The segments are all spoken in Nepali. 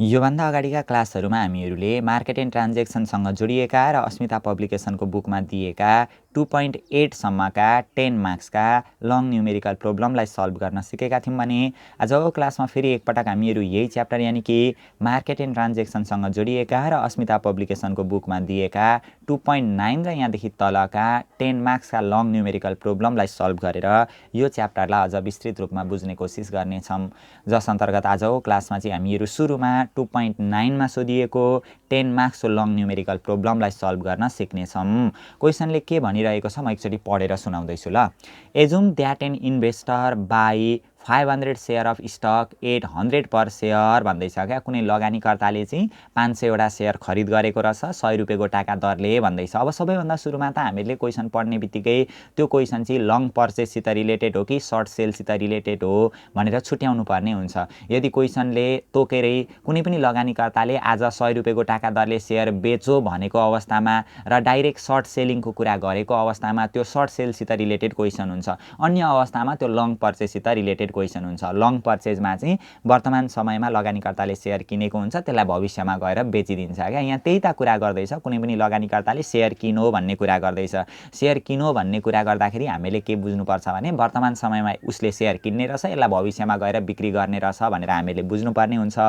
योभन्दा अगाडिका क्लासहरूमा हामीहरूले मार्केट एन्ड ट्रान्जेक्सनसँग जोडिएका र अस्मिता पब्लिकेसनको बुकमा दिएका 2.8 सम्मका 10 मार्क्सका लङ न्युमेरिकल प्रोब्लमलाई सल्भ गर्न सिकेका थियौँ भने आजको क्लासमा फेरि एकपटक हामीहरू यही च्याप्टर यानि कि मार्केट एन्ड ट्रान्जेक्सनसँग जोडिएका र अस्मिता पब्लिकेसनको बुकमा दिएका 2.9 र यहाँदेखि तलका 10 मार्क्सका लङ न्युमेरिकल प्रोब्लमलाई सल्भ गरेर यो च्याप्टरलाई अझ विस्तृत रूपमा बुझ्ने कोसिस गर्नेछौँ। जस अन्तर्गत आजको क्लासमा चाहिँ हामीहरू सुरुमा 2.9 मा सोधिएको 10 मार्क्सको लङ न्युमेरिकल प्रोब्लमलाई सल्भ गर्न सिक्नेछौँ। क्वेसनले के भनिरहेको छ म एकचोटि पढेर सुनाउँदैछु ल। Assume that an investor buy 500 share of stock at 100 per share भन्दैछ क्या। कुनै लगानीकर्ताले चाहिँ 500वटा सेयर खरिद गरेको रहेछ 100 रुपियाँ गोटाका दरले भन्दैछ। अब सबैभन्दा सुरुमा त हामीले क्वेसन पढ्ने बित्तिकै त्यो क्वेसन चाहिँ लङ पर्चेससित रिलेटेड हो कि सर्ट सेलसित रिलेटेड हो भनेर छुट्याउनु पर्ने हुन्छ। यदि क्वेसनले तोकेरै कुनै पनि लगानीकर्ताले आज 100 रुपियाँ गोटाका दरले सेयर बेचो भनेको अवस्थामा र डाइरेक्ट सर्ट सेलिङको कुरा गरेको अवस्थामा त्यो सर्ट सेलसित रिलेटेड क्वेसन हुन्छ। अन्य अवस्थामा त्यो लङ पर्चेससित रिलेटेड क्वेसन हुन्छ। लङ पर्चेजमा चाहिँ वर्तमान समयमा लगानीकर्ताले सेयर किनेको हुन्छ, त्यसलाई भविष्यमा गएर बेचिदिन्छ क्या। यहाँ त्यही त कुरा गर्दैछ, कुनै पनि लगानीकर्ताले सेयर किनो भन्ने कुरा गर्दैछ। सेयर किनो भन्ने कुरा गर्दाखेरि हामीले के बुझ्नुपर्छ भने वर्तमान समयमा उसले सेयर किन्ने रहेछ, यसलाई भविष्यमा गएर बिक्री गर्ने रहेछ भनेर हामीले बुझ्नुपर्ने हुन्छ।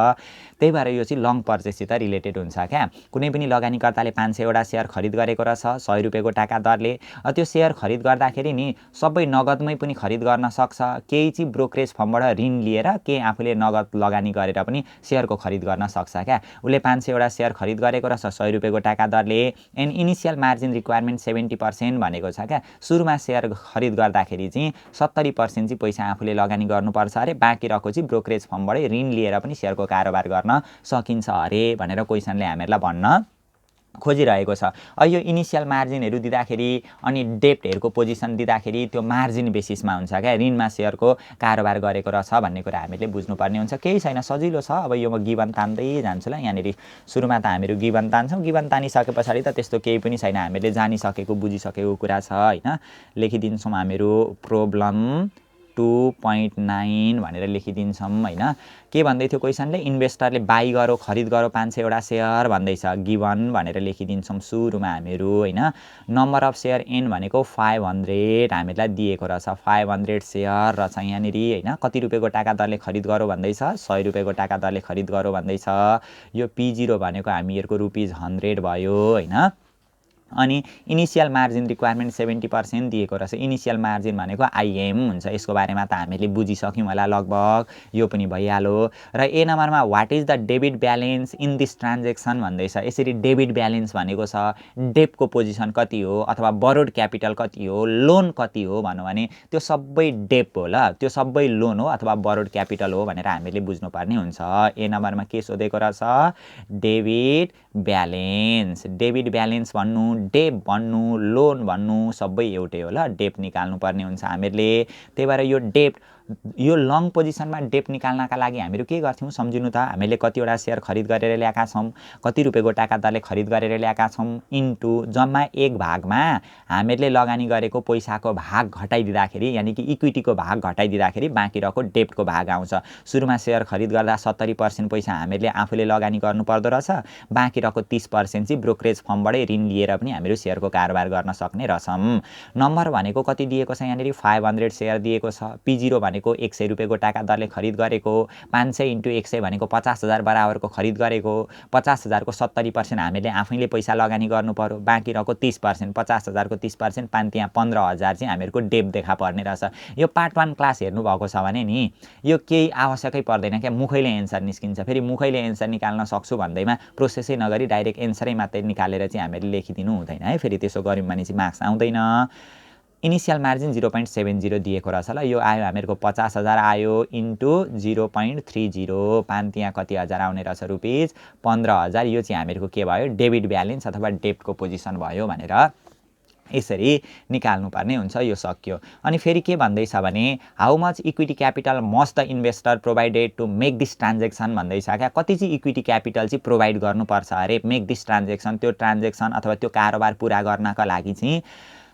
त्यही भएर यो चाहिँ लङ पर्चेससित रिलेटेड हुन्छ क्या। कुनै पनि लगानीकर्ताले 500वटा सेयर खरिद गरेको रहेछ 100 रुपियाँ गोटाका दरले। त्यो सेयर खरिद गर्दाखेरि नि सबै नगदमै पनि खरिद गर्न सक्छ, केही चाहिँ ब्रोकरेज फर्मबाट ऋण लिएर केही आफूले नगद लगानी गरेर पनि सेयरको खरिद गर्न सक्छ क्या। उसले 500वटा सेयर खरिद गरेको रहेछ 100 रुपियाँ गोटाका दरले एन्ड इनिसियल मार्जिन रिक्वायरमेन्ट 70% भनेको छ क्या। सुरुमा सेयर खरिद गर्दाखेरि चाहिँ 70% चाहिँ पैसा आफूले लगानी गर्नुपर्छ अरे, बाँकी रहेको चाहिँ ब्रोकरेज फर्मबाटै ऋण लिएर पनि सेयरको कारोबार गर्न सकिन्छ अरे भनेर क्वेसनले हामीहरूलाई भन्न खोजिरहेको छ। यो इनिसियल मार्जिनहरू दिँदाखेरि अनि डेप्टहरूको पोजिसन दिँदाखेरि त्यो मार्जिन बेसिसमा हुन्छ क्या, ऋणमा सेयरको कारोबार गरेको रहेछ भन्ने कुरा हामीले बुझ्नुपर्ने हुन्छ। केही छैन, सजिलो छ। अब यो म गिभन तान्दै जान्छु ल। यहाँनिर सुरुमा त हामीहरू गिभन तान्छौँ, गिभन तानिसके पछाडि त त्यस्तो केही पनि छैन, हामीले जानिसकेको बुझिसकेको कुरा छ होइन। लेखिदिन्छौँ हामीहरू प्रोब्लम 2.9 भनेर लेखिदिन्छौँ होइन। के भन्दै थियो क्वेसनले, इन्भेस्टरले बाई गरो खरिद गरो 500वटा सेयर भन्दैछ, गिभन भनेर लेखिदिन्छौँ सुरुमा हामीहरू होइन। नम्बर अफ सेयर एन भनेको 500 हामीलाई दिएको रहेछ, 500 सेयर रहेछ यहाँनिर होइन। कति रुपियाँ गोटाका दरले खरिद गरो भन्दैछ, 100 रुपियाँ गोटाका दरले खरिद गरो भन्दैछ। यो P0 भनेको हामीहरूको ₹100 भयो होइन। अनि इनिसियल मार्जिन रिक्वायरमेन्ट 70% दिएको रहेछ। इनिसियल मार्जिन भनेको आइएम हुन्छ, यसको बारेमा त हामीले बुझिसक्यौँ होला लगभग, यो पनि भइहाल्यो। र ए नम्बरमा what is the debit balance in this transaction भन्दैछ। यसरी डेबिट ब्यालेन्स भनेको छ डेब्टको पोजिसन कति हो अथवा बरोड क्यापिटल कति हो, लोन कति हो भनौँ भने त्यो सबै डेब्ट हो ल, त्यो सबै लोन हो अथवा बरोड क्यापिटल हो भनेर हामीले बुझ्नुपर्ने हुन्छ। ए नम्बरमा के सोधेको रहेछ, डेबिट ब्यालेन्स। डेबिट ब्यालेन्स भन्नु, डेप भन्नु, लोन भन्नु सबै एउटै हो ल। डेप निकाल्नु पर्ने हुन्छ हामीहरूले। त्यही भएर यो डेप, यो लङ पोजिसनमा डेप निकाल्नका लागि हामीहरू के गर्थ्यौँ सम्झिनु त। हामीले कतिवटा सेयर खरिद गरेर ल्याएका छौँ, कति रुपियाँ गोटाका दरले खरिद गरेर ल्याएका छौँ, इन्टु जम्मा एक भागमा हामीहरूले लगानी गरेको पैसाको भाग घटाइदिँदाखेरि यानि कि इक्विटीको भाग घटाइदिँदाखेरि बाँकी रहेको डेप्टको भाग आउँछ। सुरुमा सेयर खरिद गर्दा 70% पैसा हामीहरूले आफूले लगानी गर्नु पर्दो रहेछ, बाँकी रहेको 30% चाहिँ ब्रोकरेज फर्मबाटै ऋण लिएर पनि हामीहरू सेयरको कारोबार गर्न सक्ने रहेछौँ। नम्बर भनेको कति दिएको छ यहाँनिर, 500 सेयर दिएको छ। P0 भनेको 100 रुपियाँ गोटाका दरले खरिद गरेको, 500 × 100 भनेको 50,000 बराबरको खरिद गरेको। 50,000को 70% हामीले आफैले पैसा लगानी गर्नु पर्यो, बाँकी रहेको 30%, 50,000 को 30% त्यहाँ 15,000 चाहिँ हामीहरूको डेप देखा पर्ने रहेछ। यो पार्ट 1 क्लास हेर्नुभएको छ भने नि यो केही आवश्यकै पर्दैन क्या, मुखैले एन्सर निस्किन्छ। फेरि मुखैले एन्सर निकाल्न सक्छु भन्दैमा प्रोसेसै नगरी डाइरेक्ट एन्सरै मात्रै निकालेर चाहिँ हामीले लेखिदिनु हुँदैन है, फेरि त्यसो गऱ्यौँ भने चाहिँ मार्क्स आउँदैन। इनिसियल मार्जिन 0.70 दिएको रहेछ ल। यो आयो हामीहरूको 50,000 आयो इन्टु 0.30, त्यहाँ कति हजार आउने रहेछ, ₹15,000। यो चाहिँ हामीहरूको के भयो, डेबिट ब्यालेन्स अथवा डेब्टको पोजिसन भयो भनेर यसरी निकाल्नुपर्ने हुन्छ। यो सक्यो। अनि फेरि के भन्दैछ भने how much equity capital must the investor provided to make this transaction भन्दैछ क्या। कति चाहिँ इक्विटी क्यापिटल चाहिँ प्रोभाइड गर्नुपर्छ अरे मेक दिस ट्रान्जेक्सन, त्यो ट्रान्जेक्सन अथवा त्यो कारोबार पुरा गर्नका लागि चाहिँ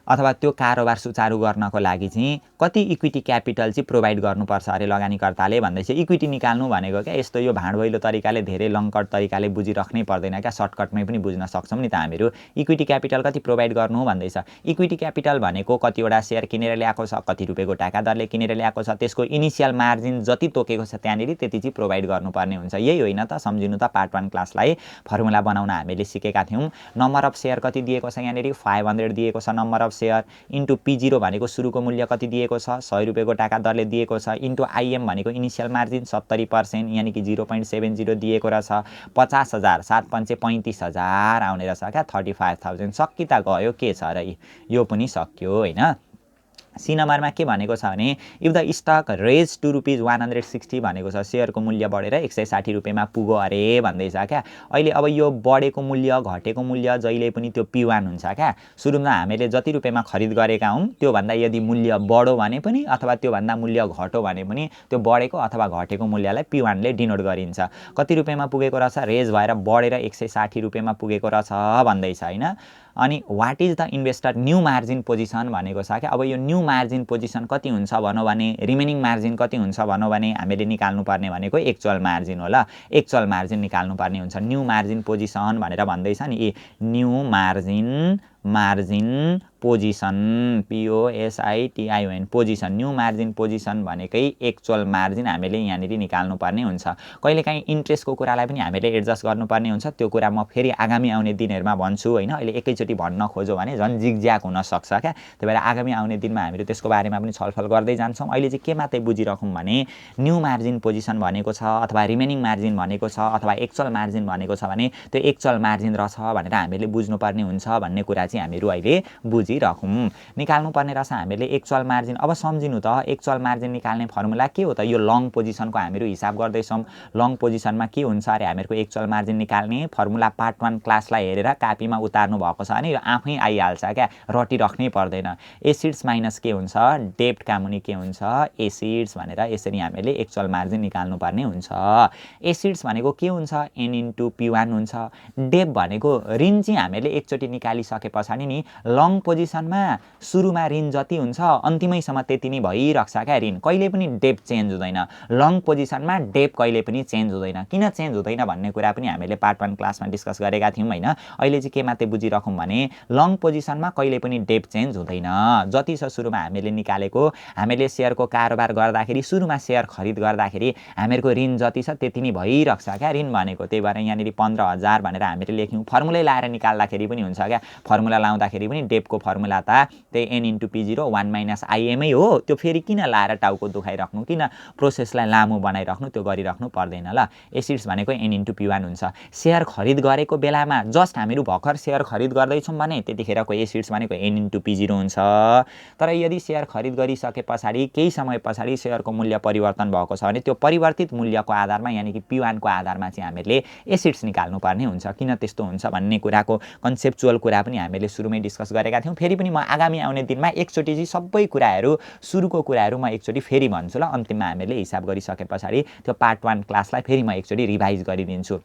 अथवा त्यो कारोबार सुचारू गर्नको लागि चाहिँ कति इक्विटी क्यापिटल चाहिँ प्रोभाइड गर्नुपर्छ अरे लगानीकर्ताले भन्दैछ। इक्विटी निकाल्नु भनेको क्या यस्तो यो भाँडभैलो तरिकाले धेरै लङकट तरिकाले बुझिराख्नै पर्दैन क्या, सर्टकटमै पनि बुझ्न सक्छौँ नि त हामीहरू। इक्विटी क्यापिटल कति प्रोभाइड गर्नु भन्दैछ। इक्विटी क्यापिटल भनेको कतिवटा सेयर किनेर ल्याएको छ, कति रुपियाँको टाका दरले किनेर ल्याएको छ, त्यसको इनिसियल मार्जिन जति तोकेको छ त्यहाँनिर त्यति चाहिँ प्रोभाइड गर्नुपर्ने हुन्छ। यही होइन त, सम्झिनु त पार्ट 1 क्लासलाई फर्मुला बनाउन हामीले सिकेका थियौँ। नम्बर अफ सेयर कति दिएको छ यहाँनिर 500 दिएको छ number of share, into P0 भनेको सुरुको मूल्य कति दिएको छ 100 रुपियाँको टाका दरले दिएको छ, इन्टु IM भनेको इनिसियल मार्जिन 70% यानि कि 0.70 दिएको रहेछ। 50,000 7 पंचे 35,000 आउने रहेछ क्या, 35,000 सकि त गयो, के छ र यो पनि सक्यो होइन। सी नम्बरमा के भनेको छ भने if the stock raise to ₹160 भनेको छ, सेयरको मूल्य बढेर 160 रुपियाँमा पुग्यो अरे भन्दैछ क्या। अहिले अब यो बढेको मूल्य घटेको मूल्य जहिले पनि त्यो P1 हुन्छ क्या। सुरुमा हामीले जति रुपियाँमा खरिद गरेका हौँ त्योभन्दा यदि मूल्य बढ्यो भने पनि अथवा त्योभन्दा मूल्य घट्यो भने पनि त्यो बढेको अथवा घटेको मूल्यलाई P1 ले डिनोट गरिन्छ। कति रुपियाँमा पुगेको रहेछ, रेज भएर बढेर 160 रुपियाँमा पुगेको रहेछ भन्दैछ होइन। अनि what is the investor new margin position भनेको छ क्या। अब यो न्यू मार्जिन पोजिसन कति हुन्छ भनौँ भने, रिमेनिङ मार्जिन कति हुन्छ भनौँ भने हामीले निकाल्नुपर्ने भनेको एक्चुअल मार्जिन होला। एक्चुअल मार्जिन निकाल्नुपर्ने हुन्छ। न्यू मार्जिन पोजिसन भनेर भन्दैछ नि, new margin position POSITION position, new margin position भनेकै एक्चुअल मार्जिन हामीले यहाँनिर निकाल्नुपर्ने हुन्छ। कहिलेकाहीँ इन्ट्रेस्टको कुरालाई पनि हामीले एडजस्ट गर्नुपर्ने हुन्छ, त्यो कुरा म फेरि आगामी आउने दिनहरूमा भन्छु होइन। अहिले एकैचोटि भन्न खोज्यो भने झन् जिगज्याग हुनसक्छ क्या, त्यही भएर आगामी आउने दिनमा हामीहरू त्यसको बारेमा पनि छलफल गर्दै जान्छौँ। अहिले चाहिँ के मात्रै बुझिराखौँ भने न्यू मार्जिन पोजिसन भनेको छ अथवा रिमेनिङ मार्जिन भनेको छ अथवा एक्चुअल मार्जिन भनेको छ भने त्यो एक्चुअल मार्जिन रहेछ भनेर हामीले बुझ्नुपर्ने हुन्छ भन्ने कुरा चाहिँ हामीहरू अहिले बुझिराखौँ। निकाल्नुपर्ने रहेछ हामीले एक्चुअल मार्जिन। अब सम्झिनु त एक्चुअल मार्जिन निकाल्ने फर्मुला के हो त, यो लङ पोजिसनको हामीहरू हिसाब गर्दैछौँ। लङ पोजिसनमा के हुन्छ अरे हामीहरूको एक्चुअल मार्जिन निकाल्ने फर्मुला पार्ट 1 क्लासलाई हेरेर कापीमा उतार्नु भएको छ भने यो आफै आइहाल्छ क्या, रटिराख्नै पर्दैन। एसिड्स माइनस के हुन्छ, डेब्टका मुनि के हुन्छ एसिड्स भनेर यसरी हामीले एक्चुअल मार्जिन निकाल्नुपर्ने हुन्छ। एसिड्स भनेको के हुन्छ N इन्टु P1 हुन्छ। डेब्ट भनेको ऋण चाहिँ हामीले एकचोटि निकालिसके पछाडि नि लङ पोजिसनमा सुरुमा ऋण जति हुन्छ अन्तिमैसम्म त्यति नै भइरहेको छ क्या। ऋण कहिले पनि डेब्ट चेन्ज हुँदैन, लङ पोजिसनमा डेब्ट कहिले पनि चेन्ज हुँदैन। किन चेन्ज हुँदैन भन्ने कुरा पनि हामीले पार्ट 1 क्लासमा डिस्कस गरेका थियौँ होइन। अहिले चाहिँ के मात्रै बुझिराखौँ भने लङ पोजिसनमा कहिले पनि डेब्ट चेन्ज हुँदैन। जति छ सुरुमा हामीले निकालेको, हामीले सेयरको कारोबार गर्दाखेरि सुरुमा सेयर खरिद गर्दाखेरि हामीहरूको ऋण जति छ त्यति नै भइरहेको छ क्या ऋण भनेको। त्यही भएर यहाँनिर 15,000 भनेर हामीले लेख्यौँ। फर्मुलै लाएर निकाल्दाखेरि पनि हुन्छ क्या, फर्मुला लाउँदाखेरि पनि डेब्टको फर्मुला त त्यही N इन्टु P0 1 - IM हो। त्यो फेरि किन लाएर टाउको दुखाइराख्नु, किन प्रोसेसलाई लामो बनाइराख्नु, त्यो गरिराख्नु पर्दैन ल। एसिड्स भनेको N इन्टु P1 हुन्छ। सेयर खरिद गरेको बेलामा जस्ट हामीहरू भर्खर सेयर खरिद गर्दैछौँ भने त्यतिखेरको एसिड्स भनेको N इन्टु P0 हुन्छ। तर यदि सेयर खरिद गरिसके पछाडि केही समय पछाडि सेयरको मूल्य परिवर्तन भएको छ भने त्यो परिवर्तित मूल्यको आधारमा यानि कि P1 को आधारमा चाहिँ हामीले एसिड्स निकाल्नुपर्ने हुन्छ। किन त्यस्तो हुन्छ भन्ने कुराको कन्सेप्चुअल कुरा पनि हामीले सुरुमै डिस्कस गरेका थियौँ। फेरि पनि म आगामी आउने दिनमा एकचोटि चाहिँ सबै कुराहरू सुरुको कुराहरू म एकचोटि फेरि भन्छु ल। अन्तिममा हामीले हिसाब गरिसके पछाडि त्यो पार्ट 1 क्लासलाई फेरि म एकचोटि रिभाइज गरिदिन्छु।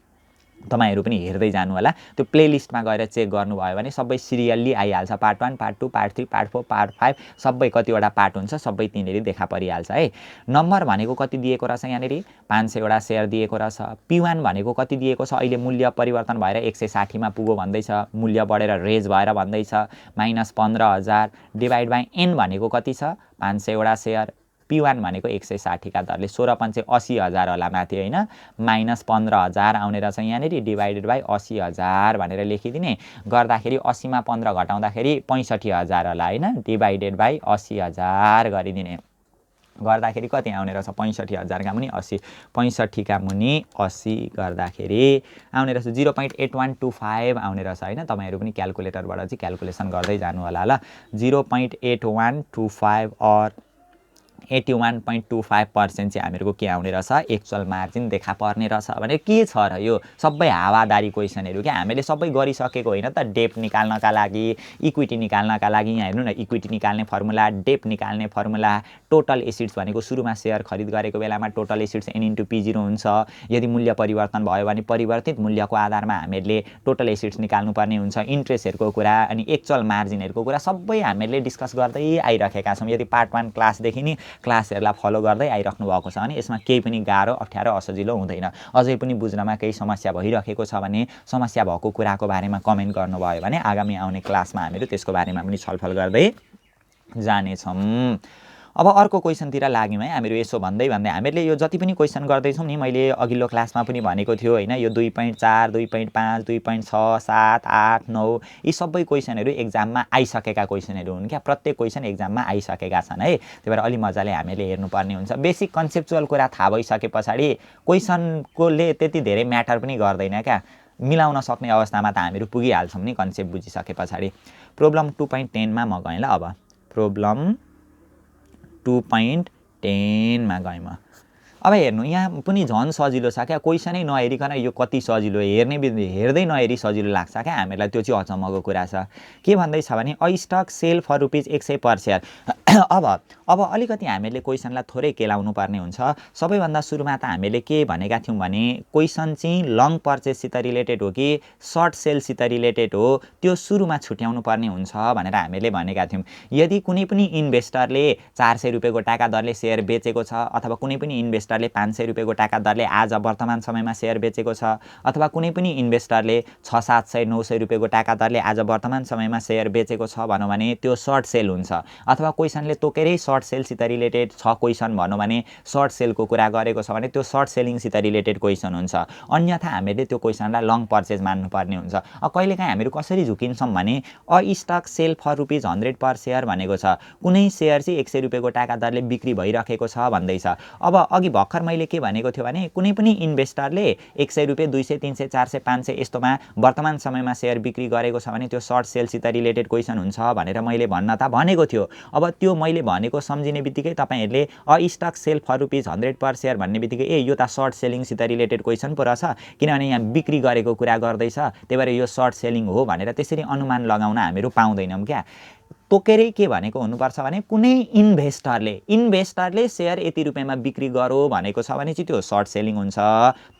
तपाईहरु पनि हेर्दै जानु होला। त्यो प्लेलिस्टमा गएर चेक गर्नुभयो भने सबै सिरियल्ली आइहाल्छ। Part 1, part 2, part 3, part 4, part 5 सबै कतिवटा पार्ट हुन्छ सबै तिनीहरु देखा परिहाल्छ है। नम्बर भनेको कति दिएको रहेछ यहाँनेरि 500 वटा शेयर दिएको रहेछ। P1 भनेको कति दिएको छ अहिले मूल्य परिवर्तन भएर 160 मा पुग्यो भन्दैछ। मूल्य बढेर रेज भएर भन्दैछ -15,000 डिवाइड बाइ n भनेको कति छ 500 वटा शेयर। P1 भनेको 160 का दरले 16 पंचे 80,000 होला माथि हैन -15,000 आउने रहेछ यहाँनेरि डिवाइडेड बाइ 80,000 भनेर लेखिदिने। गर्दाखेरि 80 मा 15 घटाउँदाखेरि 65,000 होला हैन डिवाइडेड बाइ 80,000 गरिदिने। गर्दाखेरि कति आउने रहेछ 65,000 का मुनि 80 65 का मुनि 80 गर्दाखेरि आउने रहेछ 0.8125 आउने रहेछ हैन। तपाईहरु पनि क्याल्कुलेटरबाट चाहिँ क्याल्कुलेसन गर्दै जानु होला ल। 0.8125 और 81.25% चाहिँ हामीहरूको के आउने रहेछ एक्चुअल मार्जिन देखा पर्ने रहेछ भने के छ र यो सबै हावादारी क्वेसनहरू क्या हामीले सबै गरिसकेको होइन त डेप निकाल्नका लागि इक्विटी निकाल्नका लागि यहाँ हेर्नु न इक्विटी निकाल्ने फर्मुला डेप निकाल्ने फर्मुला टोटल एसिड्स भनेको सुरुमा सेयर खरिद गरेको बेलामा टोटल एसिड्स n/p0 हुन्छ यदि मूल्य परिवर्तन भयो भने परिवर्तित मूल्यको आधारमा हामीले टोटल एसिड्स निकाल्नुपर्ने हुन्छ इन्ट्रेस्टहरूको कुरा अनि एक्चुअल मार्जिनहरूको कुरा सबै हामीले डिस्कस गर्दै आइराखेका छौँ यदि पार्ट 1 क्लासदेखि नि क्लासहरूलाई फलो गर्दै आइराख्नु भएको छ भने यसमा केही पनि गाह्रो अप्ठ्यारो असजिलो हुँदैन अझै पनि बुझ्नमा केही समस्या भइरहेको छ भने समस्या भएको कुराको बारेमा कमेन्ट गर्नुभयो भने आगामी आउने क्लासमा हामीहरू त्यसको बारेमा पनि छलफल गर्दै जानेछौँ अब अर्को क्वेसनतिर लाग्यौँ है हामीहरू यसो भन्दै हामीले यो जति पनि क्वेसन गर्दैछौँ नि मैले अघिल्लो क्लासमा पनि भनेको थियो होइन यो 2.4 2.5 2.6 7 8 9 यी सबै क्वेसनहरू एक्जाममा आइसकेका क्वेसनहरू हुन् क्या प्रत्येक क्वेसन एक्जाममा आइसकेका छन् है त्यही भएर अलि मजाले हामीले हेर्नुपर्ने हुन्छ बेसिक कन्सेप्चुअल कुरा थाहा भइसके पछाडि क्वेसनकोले त्यति धेरै म्याटर पनि गर्दैन क्या मिलाउन सक्ने अवस्थामा त हामीहरू पुगिहाल्छौँ नि कन्सेप्ट बुझिसके पछाडि प्रब्लम 2.10 मा म गएँ ल अब प्रब्लम 2.10 मा गएँ म अब हेर्नु यहाँ पनि झन् सजिलो छ क्या क्वेसनै नहेरिकन यो कति सजिलो हेर्दै नहेरी सजिलो लाग्छ क्या हामीलाई त्यो चाहिँ अचम्मको कुरा छ के भन्दैछ भने a stock sell for rupees 100 per share अब अलिकति हामीले क्वेसनलाई थोरै केलाउनु पर्ने हुन्छ सबैभन्दा सुरुमा त हामीले के भनेका थियौँ भने क्वेसन चाहिँ लङ पर्चेससित रिलेटेड हो कि सर्ट सेलसित रिलेटेड हो त्यो सुरुमा छुट्याउनु पर्ने हुन्छ भनेर हामीले भनेका थियौँ यदि कुनै पनि इन्भेस्टरले 400 रुपियाँको टाका दरले सेयर बेचेको छ अथवा कुनै पनि इन्भेस्टरले 500 रुपियाँको टाका दरले आज वर्तमान समयमा सेयर बेचेको छ अथवा कुनै पनि इन्भेस्टरले 600 700 900 रुपियाँको टाका दरले आज वर्तमान समयमा सेयर बेचेको छ भनौँ भने त्यो सर्ट सेल हुन्छ अथवा क्वेसनले तोकेरै सर्ट सेलसित रिलेटेड छ क्वेसन भनौँ भने सर्ट सेलको कुरा गरेको छ भने त्यो सर्ट सेलिङसित रिलेटेड क्वेसन हुन्छ अन्यथा हामीले त्यो क्वेसनलाई लङ पर्चेज मान्नुपर्ने हुन्छ कहिलेकाहीँ हामीहरू कसरी झुकिन्छौँ भने a stock sell for rupees 100 per share भनेको छ कुनै सेयर चाहिँ 100 रुपियाँको टाका दरले बिक्री भइरहेको छ भन्दैछ अब अघि भर्खर मैले के भनेको थियो भने कुनै पनि इन्भेस्टरले 100 रुपियाँ 200 300 400 500 यस्तोमा वर्तमान समयमा सेयर बिक्री गरेको छ भने त्यो सर्ट सेलसित रिलेटेड क्वेसन हुन्छ भनेर मैले भन्न त भनेको थियो अब त्यो मैले भनेको सम्झिने बित्तिकै तपाईहरुले a stock sell for rupees 100 per share भन्ने बित्तिकै ए यो त सर्ट सेलिङसित रिलेटेड क्वेसन पो रहेछ किनभने यहाँ बिक्री गरेको कुरा गर्दैछ त्यही भएर यो सर्ट सेलिङ हो भनेर त्यसरी अनुमान लगाउन हामीहरू पाउँदैनौं क्या तोकेरै के भनेको हुनुपर्छ भने कुनै इन्भेस्टरले सेयर यति रुपैयाँमा बिक्री गरो भनेको छ भने चाहिँ त्यो सर्ट सेलिङ हुन्छ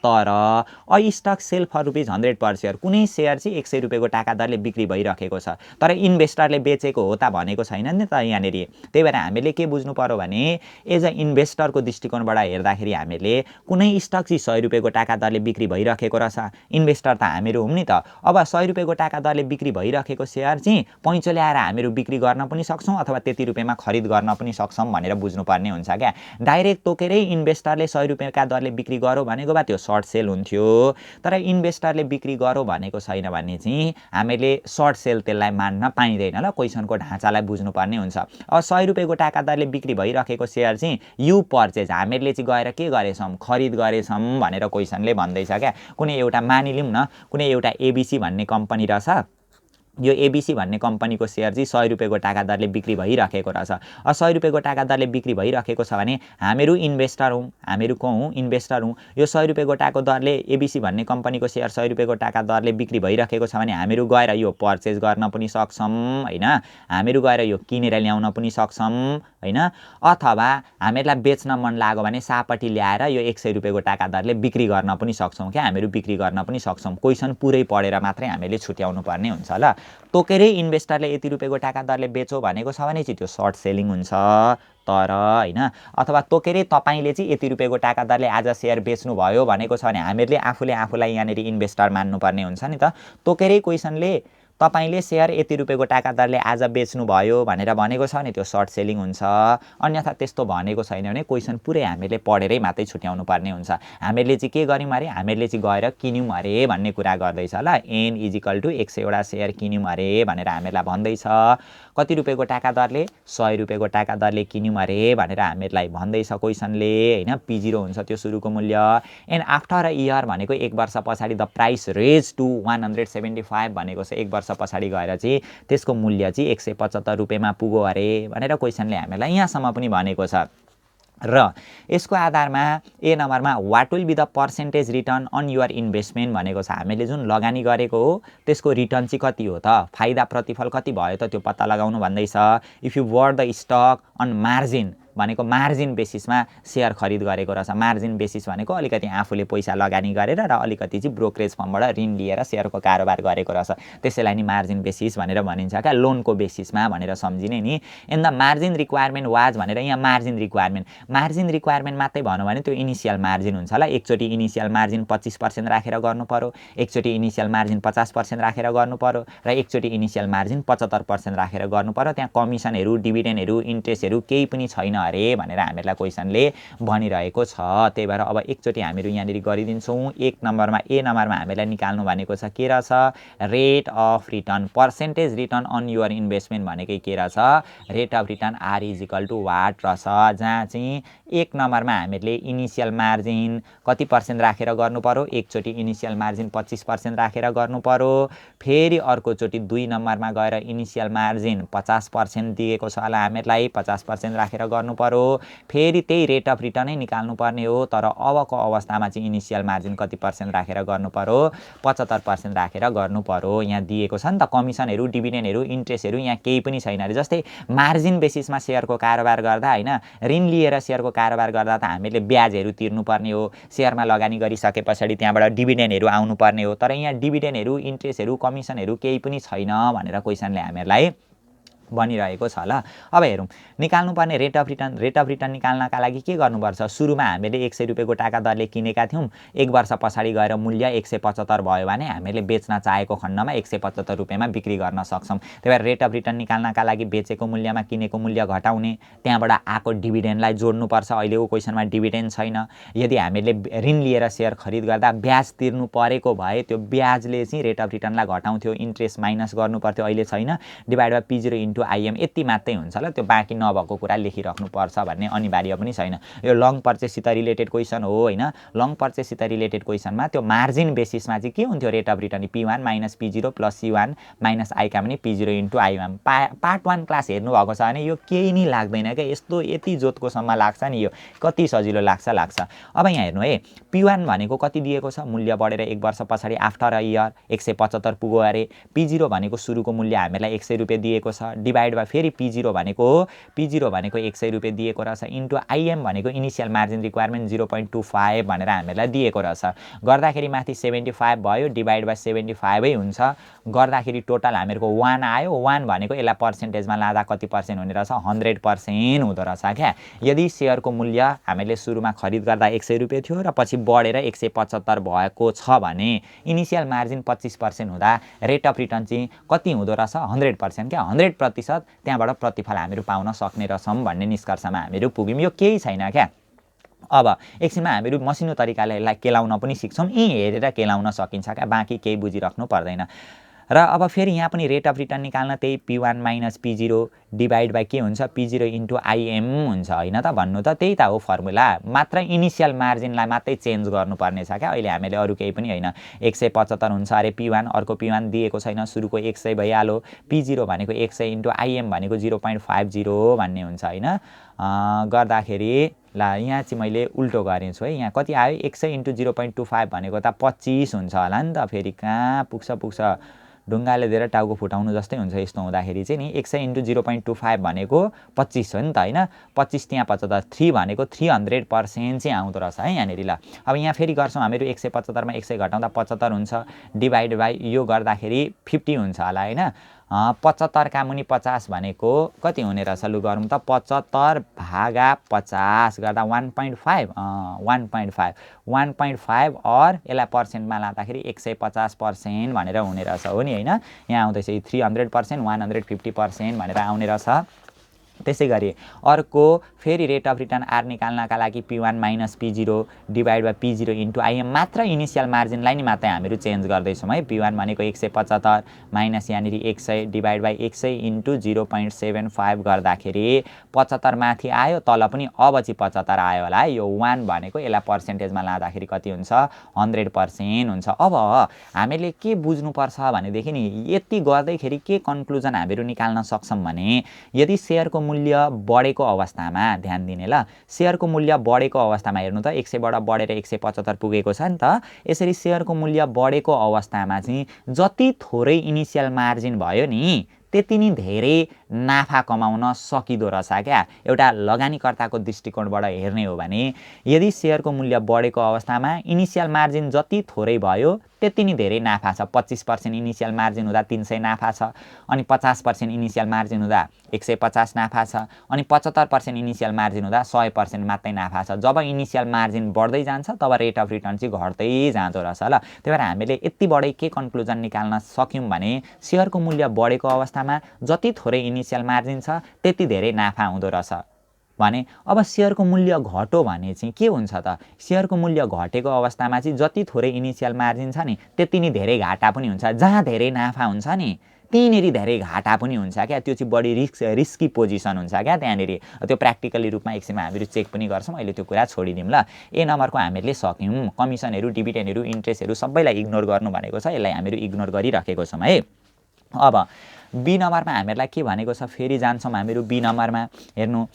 तर a stock sell for rupees 100 per share कुनै सेयर चाहिँ 100 रुपैयाँको टाका दरले बिक्री भइरहेको छ तर इन्भेस्टरले बेचेको हो त भनेको छैन नि त यहाँनेरि त्यही भएर हामीले के बुझ्नु पर्यो भने एज अ इन्भेस्टरको दृष्टिकोणबाट हेर्दाखेरि हामीले कुनै स्टक चाहिँ 100 रुपैयाँको टाका दरले बिक्री भइरहेको रहेछ इन्भेस्टर त हामीहरू हुँ नि त अब 100 रुपैयाँको टाका दरले बिक्री भइरहेको सेयर चाहिँ पैँचो ल्याएर हामीहरू बिक्री गर्न पनि सक्छौं अथवा त्यति रुपैयाँमा खरिद गर्न पनि सक्छौं भनेर बुझ्नुपर्ने हुन्छ क्या डाइरेक्ट तोकेरै इन्भेस्टरले 100 रुपैयाँका दरले बिक्री गरो भनेको भए त्यो सर्ट सेल हुन्थ्यो तर इन्भेस्टरले बिक्री गरो भनेको छैन भने चाहिँ हामीले सर्ट सेल त्यसलाई मान्न पाइँदैन ल क्वेसनको ढाँचालाई बुझ्नुपर्ने हुन्छ अब 100 रुपैयाँको टाका दरले बिक्री भइरहेको सेयर चाहिँ यु पर्चेज हामीले चाहिँ गएर के गरेछौं खरिद गरेछौं भनेर क्वेसनले भन्दैछ क्या कुनै एउटा मानिलिउँ न कुनै एउटा एबीसी भन्ने कम्पनी रहेछ यो एबीसी भन्ने कम्पनीको सेयर चाहिँ 100 रुपैयाँको टाका दरले बिक्री भइरहेको रहेछ 100 रुपैयाँको टाका दरले बिक्री भइरहेको छ भने हामीहरू इन्भेस्टर हौं हामीहरू को हौं इन्भेस्टर हौं यो 100 रुपैयाँको टाका दरले एबीसी भन्ने कम्पनीको सेयर 100 रुपैयाँको टाका दरले बिक्री भइरहेको छ भने हामीहरू गएर यो पर्चेज गर्न पनि सक्छौं हैन हामीहरू गएर यो किनेर ल्याउन पनि सक्छौं हैन अथवा हामीलाई बेच्न मन लाग्यो भने सापटी ल्याएर यो 100 रुपैयाँको टाका दरले बिक्री गर्न पनि सक्छौं के हामीहरू बिक्री गर्न पनि सक्छौं क्वेसन पुरै पढेर मात्रै हामीले छुट्याउनु पर्ने हुन्छ ल तोकेरै इन्भेस्टरले यति रुपैयाँको टाका दरले बेचो भनेको छ भने चाहिँ त्यो सर्ट सेलिङ हुन्छ तर हैन अथवा तोकेरै तपाईले चाहिँ यति रुपैयाँको टाका दरले आज सेयर बेच्नु भयो भनेको छ भने हामीहरूले आफूलाई यहाँनेरि इन्भेस्टर मान्नुपर्ने हुन्छ नि त तोकेरै क्वेसनले तपाईले सेयर यति रुपैयाँको टाका दरले आज बेच्नु भयो भनेर भनेको छ भने त्यो सर्ट सेलिङ हुन्छ अन्यथा त्यस्तो भनेको छैन भने क्वेसन पुरै हामीले पढेरै मात्रै छुट्याउनु पर्ने हुन्छ हामीले चाहिँ के गर्यौं अरे हामीले चाहिँ गएर किन्यौं अरे भन्ने कुरा गर्दैछ ल n = 100 वटा सेयर किन्यौं अरे भनेर हामीलाई भन्दैछ कति रुपैयाँको टाका दरले 100 रुपैयाँको टाका दरले किन्यौं अरे भनेर हामीलाई भन्दैछ क्वेसनले हैन p0 हुन्छ त्यो सुरुको मूल्य एन्ड आफ्टर अ इयर भनेको 1 वर्ष पछाडी द प्राइस रेज टु 175 भनेको छ 1 वर्ष पछाडी गएर चाहिँ त्यसको मूल्य चाहिँ 175 रुपैयाँमा पुग्यो अरे भनेर क्वेसनले हामीलाई यहाँसम्म पनि भनेको छ र यसको आधारमा ए नम्बरमा what will be the percentage return on your investment भनेको छ। हामीले जुन लगानी गरेको हो त्यसको रिटर्न चाहिँ कति हो त, फाइदा प्रतिफल कति भयो त त्यो पत्ता लगाउनु भन्दैछ। If you bought the stock on margin भनेको मार्जिन बेसिसमा सेयर खरिद गरेको रहेछ। मार्जिन बेसिस भनेको अलिकति आफूले पैसा लगानी गरेर र अलिकति चाहिँ ब्रोकरेज फर्मबाट ऋण लिएर सेयरको कारोबार गरेको रहेछ, त्यसैलाई नि मार्जिन बेसिस भनेर भनिन्छ क्या, लोनको बेसिसमा भनेर सम्झिने नि। In the margin requirement was भनेर यहाँ मार्जिन रिक्वायरमेन्ट मात्रै भनौँ भने त्यो इनिसियल मार्जिन हुन्छ होला। एकचोटि इनिसियल मार्जिन 25% राखेर गर्नु पर्यो, एकचोटि इनिसियल मार्जिन 50% राखेर गर्नु पर्यो र एकचोटि इनिसियल मार्जिन 75% राखेर गर्नु पर्यो। त्यहाँ कमिसनहरू, डिभिडेन्डहरू, इन्ट्रेस्टहरू केही पनि छैन अरे भनेर हामीहरूलाई क्वेसनले भनिरहेको छ। त्यही भएर अब एकचोटि हामीहरू यहाँनिर गरिदिन्छौँ। ए नम्बरमा हामीलाई निकाल्नु भनेको छ के रहेछ, rate of return, percentage return on your investment भनेकै के रहेछ, rate of return are is equal to what रहेछ। जहाँ चाहिँ एक नम्बरमा हामीले इनिसियल मार्जिन कति पर्सेन्ट राखेर गर्नु पर्यो, एकचोटि इनिसियल मार्जिन 25% राखेर गर्नु पर्यो, फेरि अर्कोचोटि 2 नम्बरमा गएर इनिसियल मार्जिन 50% दिएको छ होला हामीहरूलाई, 50% राखेर गर्नु पर्यो, फेरि त्यही रेट अफ रिटर्नै निकाल्नु पर्ने हो। तर अबको अवस्थामा चाहिँ इनिसियल मार्जिन कति पर्सेन्ट राखेर गर्नु पर्यो, 75% राखेर गर्नु पर्यो। यहाँ दिएको छ नि त कमिसनहरू, डिभिडेन्डहरू, इन्ट्रेस्टहरू यहाँ केही पनि छैन अरे। जस्तै मार्जिन बेसिसमा सेयरको कारोबार गर्दा होइन, ऋण लिएर सेयरको कारोबार गर्दा त हामीले ब्याजहरू तिर्नुपर्ने हो, सेयरमा लगानी गरिसके पछाडि त्यहाँबाट डिभिडेन्डहरू आउनुपर्ने हो। तर यहाँ डिभिडेन्डहरू, इन्ट्रेस्टहरू, कमिसनहरू केही पनि छैन भनेर क्वेसनले हामीहरूलाई भनिरहेको छ ल। अब हेरौँ, निकाल्नुपर्ने रेट अफ रिटर्न निकाल्नका लागि के गर्नुपर्छ। सुरुमा हामीले 100 रुपियाँको टाका दरले किनेका थियौँ, 1 वर्ष पछाडि गएर मूल्य 175 भयो भने हामीले बेच्न चाहेको खण्डमा 175 रुपियाँमा बिक्री गर्न सक्छौँ। त्यही भएर रेट अफ रिटर्न निकाल्नका लागि बेचेको मूल्यमा किनेको मूल्य घटाउने, त्यहाँबाट आएको डिभिडेन्डलाई जोड्नुपर्छ। अहिलेको क्वेसनमा डिभिडेन्ड छैन। यदि हामीले ऋण लिएर सेयर खरिद गर्दा ब्याज तिर्नु परेको भए त्यो ब्याजले चाहिँ रेट अफ रिटर्नलाई घटाउँथ्यो, इन्ट्रेस्ट माइनस गर्नु पर्थ्यो, अहिले छैन। Divide by P0 into IM यति मात्रै हुन्छ ल, त्यो बाँकी नभएको कुरा लेखिराख्नुपर्छ भन्ने अनिवार्य पनि छैन। यो लङ पर्चेससित रिलेटेड क्वेसन हो होइन। लङ पर्चेससित रिलेटेड क्वेसनमा त्यो मार्जिन बेसिसमा चाहिँ के हुन्थ्यो rate of return, P1 minus P0 plus C1 minus I का पनि P0 into IM। Part 1 class हेर्नुभएको छ भने यो केही नै लाग्दैन क्या, यस्तो यति जोतकोसम्म लाग्छ नि, यो कति सजिलो लाग्छ। अब यहाँ हेर्नु है, P1 भनेको कति दिएको छ, मूल्य बढेर 1 वर्ष पछाडि आफ्टर अ इयर 175 पुग्यो अरे। P0 भनेको सुरुको मूल्य हामीलाई 100 रुपियाँ दिएको छ, डिभाइड बाई फेरि P0 भनेको 100 रुपियाँ दिएको रहेछ, इन्टु IM भनेको इनिसियल मार्जिन रिक्वायरमेन्ट 0.25 भनेर हामीलाई दिएको रहेछ। गर्दाखेरि माथि 75 भयो, डिभाइड बाई 75 हुन्छ। गर्दाखेरि टोटल हामीहरूको 1 आयो। 1 भनेको यसलाई पर्सेन्टेजमा लाँदा कति पर्सेन्ट हुने रहेछ, 100% हुँदो रहेछ क्या। यदि सेयरको मूल्य हामीले सुरुमा खरिद गर्दा 100 रुपियाँ थियो र पछि बढेर 175 भएको छ भने इनिसियल मार्जिन 25% हुँदा रेट अफ रिटर्न चाहिँ कति हुँदो रहेछ, 100% क्या, 100% त्यहाँबाट प्रतिफल हामीहरू पाउन सक्ने रहेछौँ भन्ने निष्कर्षमा हामीहरू पुग्यौँ। यो केही छैन क्या। अब एकछिनमा हामीहरू मसिनो तरिकाले यसलाई केलाउन पनि सिक्छौँ, यी हेरेर केलाउन सकिन्छ क्या, बाँकी केही बुझिराख्नु पर्दैन। र अब फेरि यहाँ पनि रेट अफ रिटर्न निकाल्न त्यही P1 minus P0 divide by के हुन्छ, P0 इन्टु IM हुन्छ होइन त, भन्नु त त्यही त हो फर्मुला। मात्र इनिसियल मार्जिनलाई मात्रै चेन्ज गर्नुपर्ने छ क्या, अहिले हामीले अरू केही पनि होइन। 175 हुन्छ अरे P1, अर्को P1 दिएको छैन, सुरुको 100 भइहाल्यो। P0 भनेको 100 इन्टु IM भनेको 0.50 भन्ने हुन्छ होइन। गर्दाखेरि ल यहाँ चाहिँ मैले उल्टो गरेछु है, यहाँ कति आयो, 100 इन्टु 0.25 भनेको त 25 हुन्छ होला नि त। फेरि कहाँ पुग्छ, ढुङ्गाले दिएर टाउको फुटाउनु जस्तै हुन्छ यस्तो हुँदाखेरि चाहिँ नि। 100 इन्टु 0.25 भनेको 25 हो नि त होइन। 25 त्यहाँ 75, 3 भनेको 300% चाहिँ आउँदो रहेछ है यहाँनिर। ल अब यहाँ फेरि गर्छौँ हामीहरू, 175 मा 100 घटाउँदा 75 हुन्छ, डिभाइड बाई यो गर्दाखेरि 50 हुन्छ होला होइन। 75 का मुनि 50 भनेको कति हुने रहेछ, लु गरौँ त, 75 भागा 50 गर्दा 1.5 और यसलाई पर्सेन्टमा लाँदाखेरि 150% भनेर हुने रहेछ हो नि होइन। यहाँ आउँदैछ 300%, 150% भनेर आउने रहेछ। त्यसै गरी अर्को फेरि रेट अफ रिटर्न आर निकाल्नका लागि P1 minus P0 divide by P0 into IM, मात्र इनिसियल मार्जिनलाई नि मात्रै हामीहरू चेन्ज गर्दैछौँ है। P1 भनेको 175 माइनस यहाँनिर 100 डिभाइड बाई 100 इन्टु 0.75 गर्दाखेरि 75 माथि आयो, तल पनि अब चाहिँ 75 आयो होला है। यो 1 भनेको यसलाई पर्सेन्टेजमा लाँदाखेरि कति हुन्छ, 100% हुन्छ। अब हामीले के बुझ्नुपर्छ भनेदेखि नि, यति गर्दैखेरि के कन्क्लुजन हामीहरू निकाल्न सक्छौँ भने, यदि सेयरको मूल्य बढेको अवस्थामा ध्यान दिने ल शेयरको मूल्य बढेको अवस्थामा हेर्नु त 100 बाट बढेर 175 पुगेको छ नि त यसरी शेयरको मूल्य बढेको अवस्थामा चाहिँ जति थोरै इनिशियल मार्जिन भयो नि त्यति नै धेरै नाफा कमाउन सकिदो रहेछ क्या एउटा लगानीकर्ताको दृष्टिकोणबाट हेर्ने हो भने यदि शेयरको मूल्य बढेको अवस्थामा इनिशियल मार्जिन जति थोरै भयो त्यति नै धेरै नाफा छ 25% इनिशियल मार्जिन हुँदा 300 नाफा छ अनि 50% इनिशियल मार्जिन हुँदा 150 नाफा छ अनि 75% इनिशियल मार्जिन हुँदा 100% मात्रै नाफा छ जब इनिशियल मार्जिन बढ्दै जान्छ तब रेट अफ रिटर्न चाहिँ घट्दै जाँदो रहेछ ल त्यही भएर हामीले यति बढी के कन्क्लुजन निकाल्न सक्यौं भने शेयरको मूल्य बढेको अवस्थामा जति थोरै इनिशियल मार्जिन छ त्यति धेरै नाफा हुँदो रहेछ भने अब शेयरको मूल्य घट्यो भने चाहिँ के हुन्छ त शेयरको मूल्य घटेको अवस्थामा चाहिँ जति थोरै इनिशियल मार्जिन छ नि त्यति नै धेरै घाटा पनि हुन्छ जहाँ धेरै नाफा हुन्छ नि त्यहीँनेरि धेरै घाटा पनि हुन्छ क्या त्यो चाहिँ बढी रिस्की पोजिसन हुन्छ क्या त्यहाँनेरि त्यो प्र्याक्टिकली रूपमा एकछिनमा हामीहरू चेक पनि गर्छौँ अहिले त्यो कुरा छोडिदिउँ ल ए नम्बरको हामीले सक्यौँ कमिसनहरू डिभिडेन्डहरू इन्ट्रेस्टहरू सबैलाई इग्नोर गर्नु भनेको छ यसलाई हामीहरू इग्नोर गरिराखेको छौँ है अब बी नम्बरमा हामीहरूलाई के भनेको छ फेरि जान्छौँ हामीहरू बी नम्बरमा हेर्नु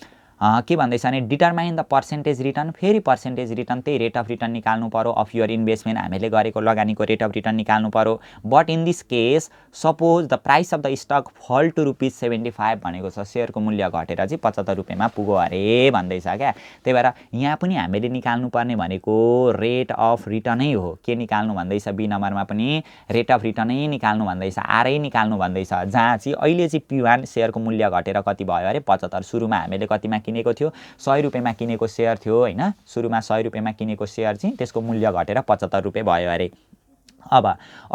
के भन्दैछ भने डिटरमाइन द पर्सेन्टेज रिटर्न फेरि पर्सेन्टेज रिटर्न त्यही रेट अफ रिटर्न निकाल्नु पर्यो अफ योर इन्भेस्टमेन्ट हामीले गरेको लगानीको रेट अफ रिटर्न निकाल्नु पर्यो but in this case suppose the price of the stock fall to ₹75 भनेको छ शेयरको मूल्य घटेर चाहिँ 75 रुपियाँमा पुग्यो अरे भन्दैछ क्या त्यही भएर यहाँ पनि हामीले निकाल्नु पर्ने भनेको रेट अफ रिटर्नै हो के निकाल्नु भन्दैछ बी नम्बरमा पनि रेट अफ रिटर्नै निकाल्नु भन्दैछ आरै निकाल्नु भन्दैछ जहाँ चाहिँ अहिले चाहिँ P1 शेयरको मूल्य घटेर कति भयो अरे 75 सुरुमा हामीले कतिमा किनेको थियो 100 रुपैयाँमा किनेको शेयर थियो हैन सुरुमा 100 रुपैयाँमा किनेको शेयर चाहिँ त्यसको मूल्य घटेर 75 रुपैयाँ भयो अरे अब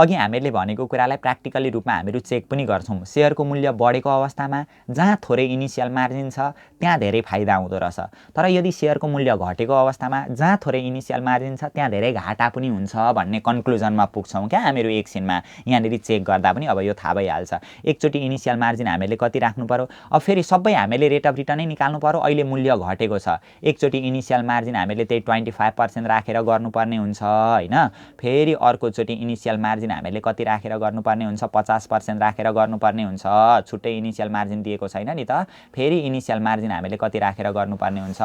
अघि हामीले भनेको कुरालाई प्र्याक्टिकली रूपमा हामीहरू चेक पनि गर्छौँ शेयरको मूल्य बढेको अवस्थामा जहाँ थोरै इनिशियल मार्जिन छ त्यहाँ धेरै फाइदा हुँदो रहेछ तर यदि शेयरको मूल्य घटेको अवस्थामा जहाँ थोरै इनिशियल मार्जिन छ त्यहाँ धेरै घाटा पनि हुन्छ भन्ने कन्क्लुजनमा पुग्छौँ क्या हामीहरू एकछिनमा यहाँनिर चेक गर्दा पनि अब यो थाहा भइहाल्छ एकचोटि इनिशियल मार्जिन हामीले कति राख्नु पर्यो अब फेरि सबै हामीले रेट अफ रिटर्नै निकाल्नु पर्यो अहिले मूल्य घटेको छ एकचोटि इनिशियल मार्जिन हामीले त्यही 25% राखेर गर्नुपर्ने हुन्छ हैन फेरि अर्कोचोटि इनिशियल मार्जिन हामीले कति राखेर गर्नुपर्ने हुन्छ 50% राखेर गर्नुपर्ने हुन्छ छुट्टै इनिशियल मार्जिन दिएको छैन नि त फेरि इनिशियल मार्जिन हामीले कति राखेर गर्नुपर्ने हुन्छ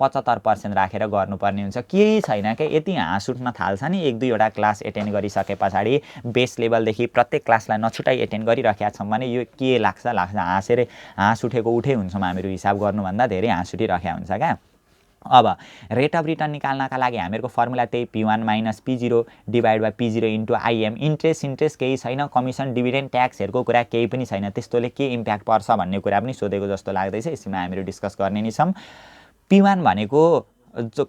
75% राखेर गर्नुपर्ने हुन्छ केही छैन के यति हाँस उठ्न थाल्छ नि एक दुईवटा क्लास एटेन्ड गरिसके पछाडि बेस लेभलदेखि प्रत्येक क्लासलाई नछुटाइ एटेन्ड गरिराखेका छौँ भने यो के लाग्छ हाँस उठेको उठै हुन्छौँ हामीहरू हिसाब गर्नुभन्दा धेरै हाँस उठिराखेका हुन्छ क्या अब रेट अफ रिटर्न निकाल्नका लागि हामीहरूको फर्मुला त्यही P1 - P0 divide by P0 into IM interest केही छैन कमिसन डिभिडेन्ड ट्याक्सहरूको कुरा केही पनि छैन त्यस्तोले के इम्प्याक्ट पर्छ भन्ने कुरा पनि सोधेको जस्तो लाग्दैछ यसमा हामीहरू डिस्कस गर्ने नै छौँ P1 भनेको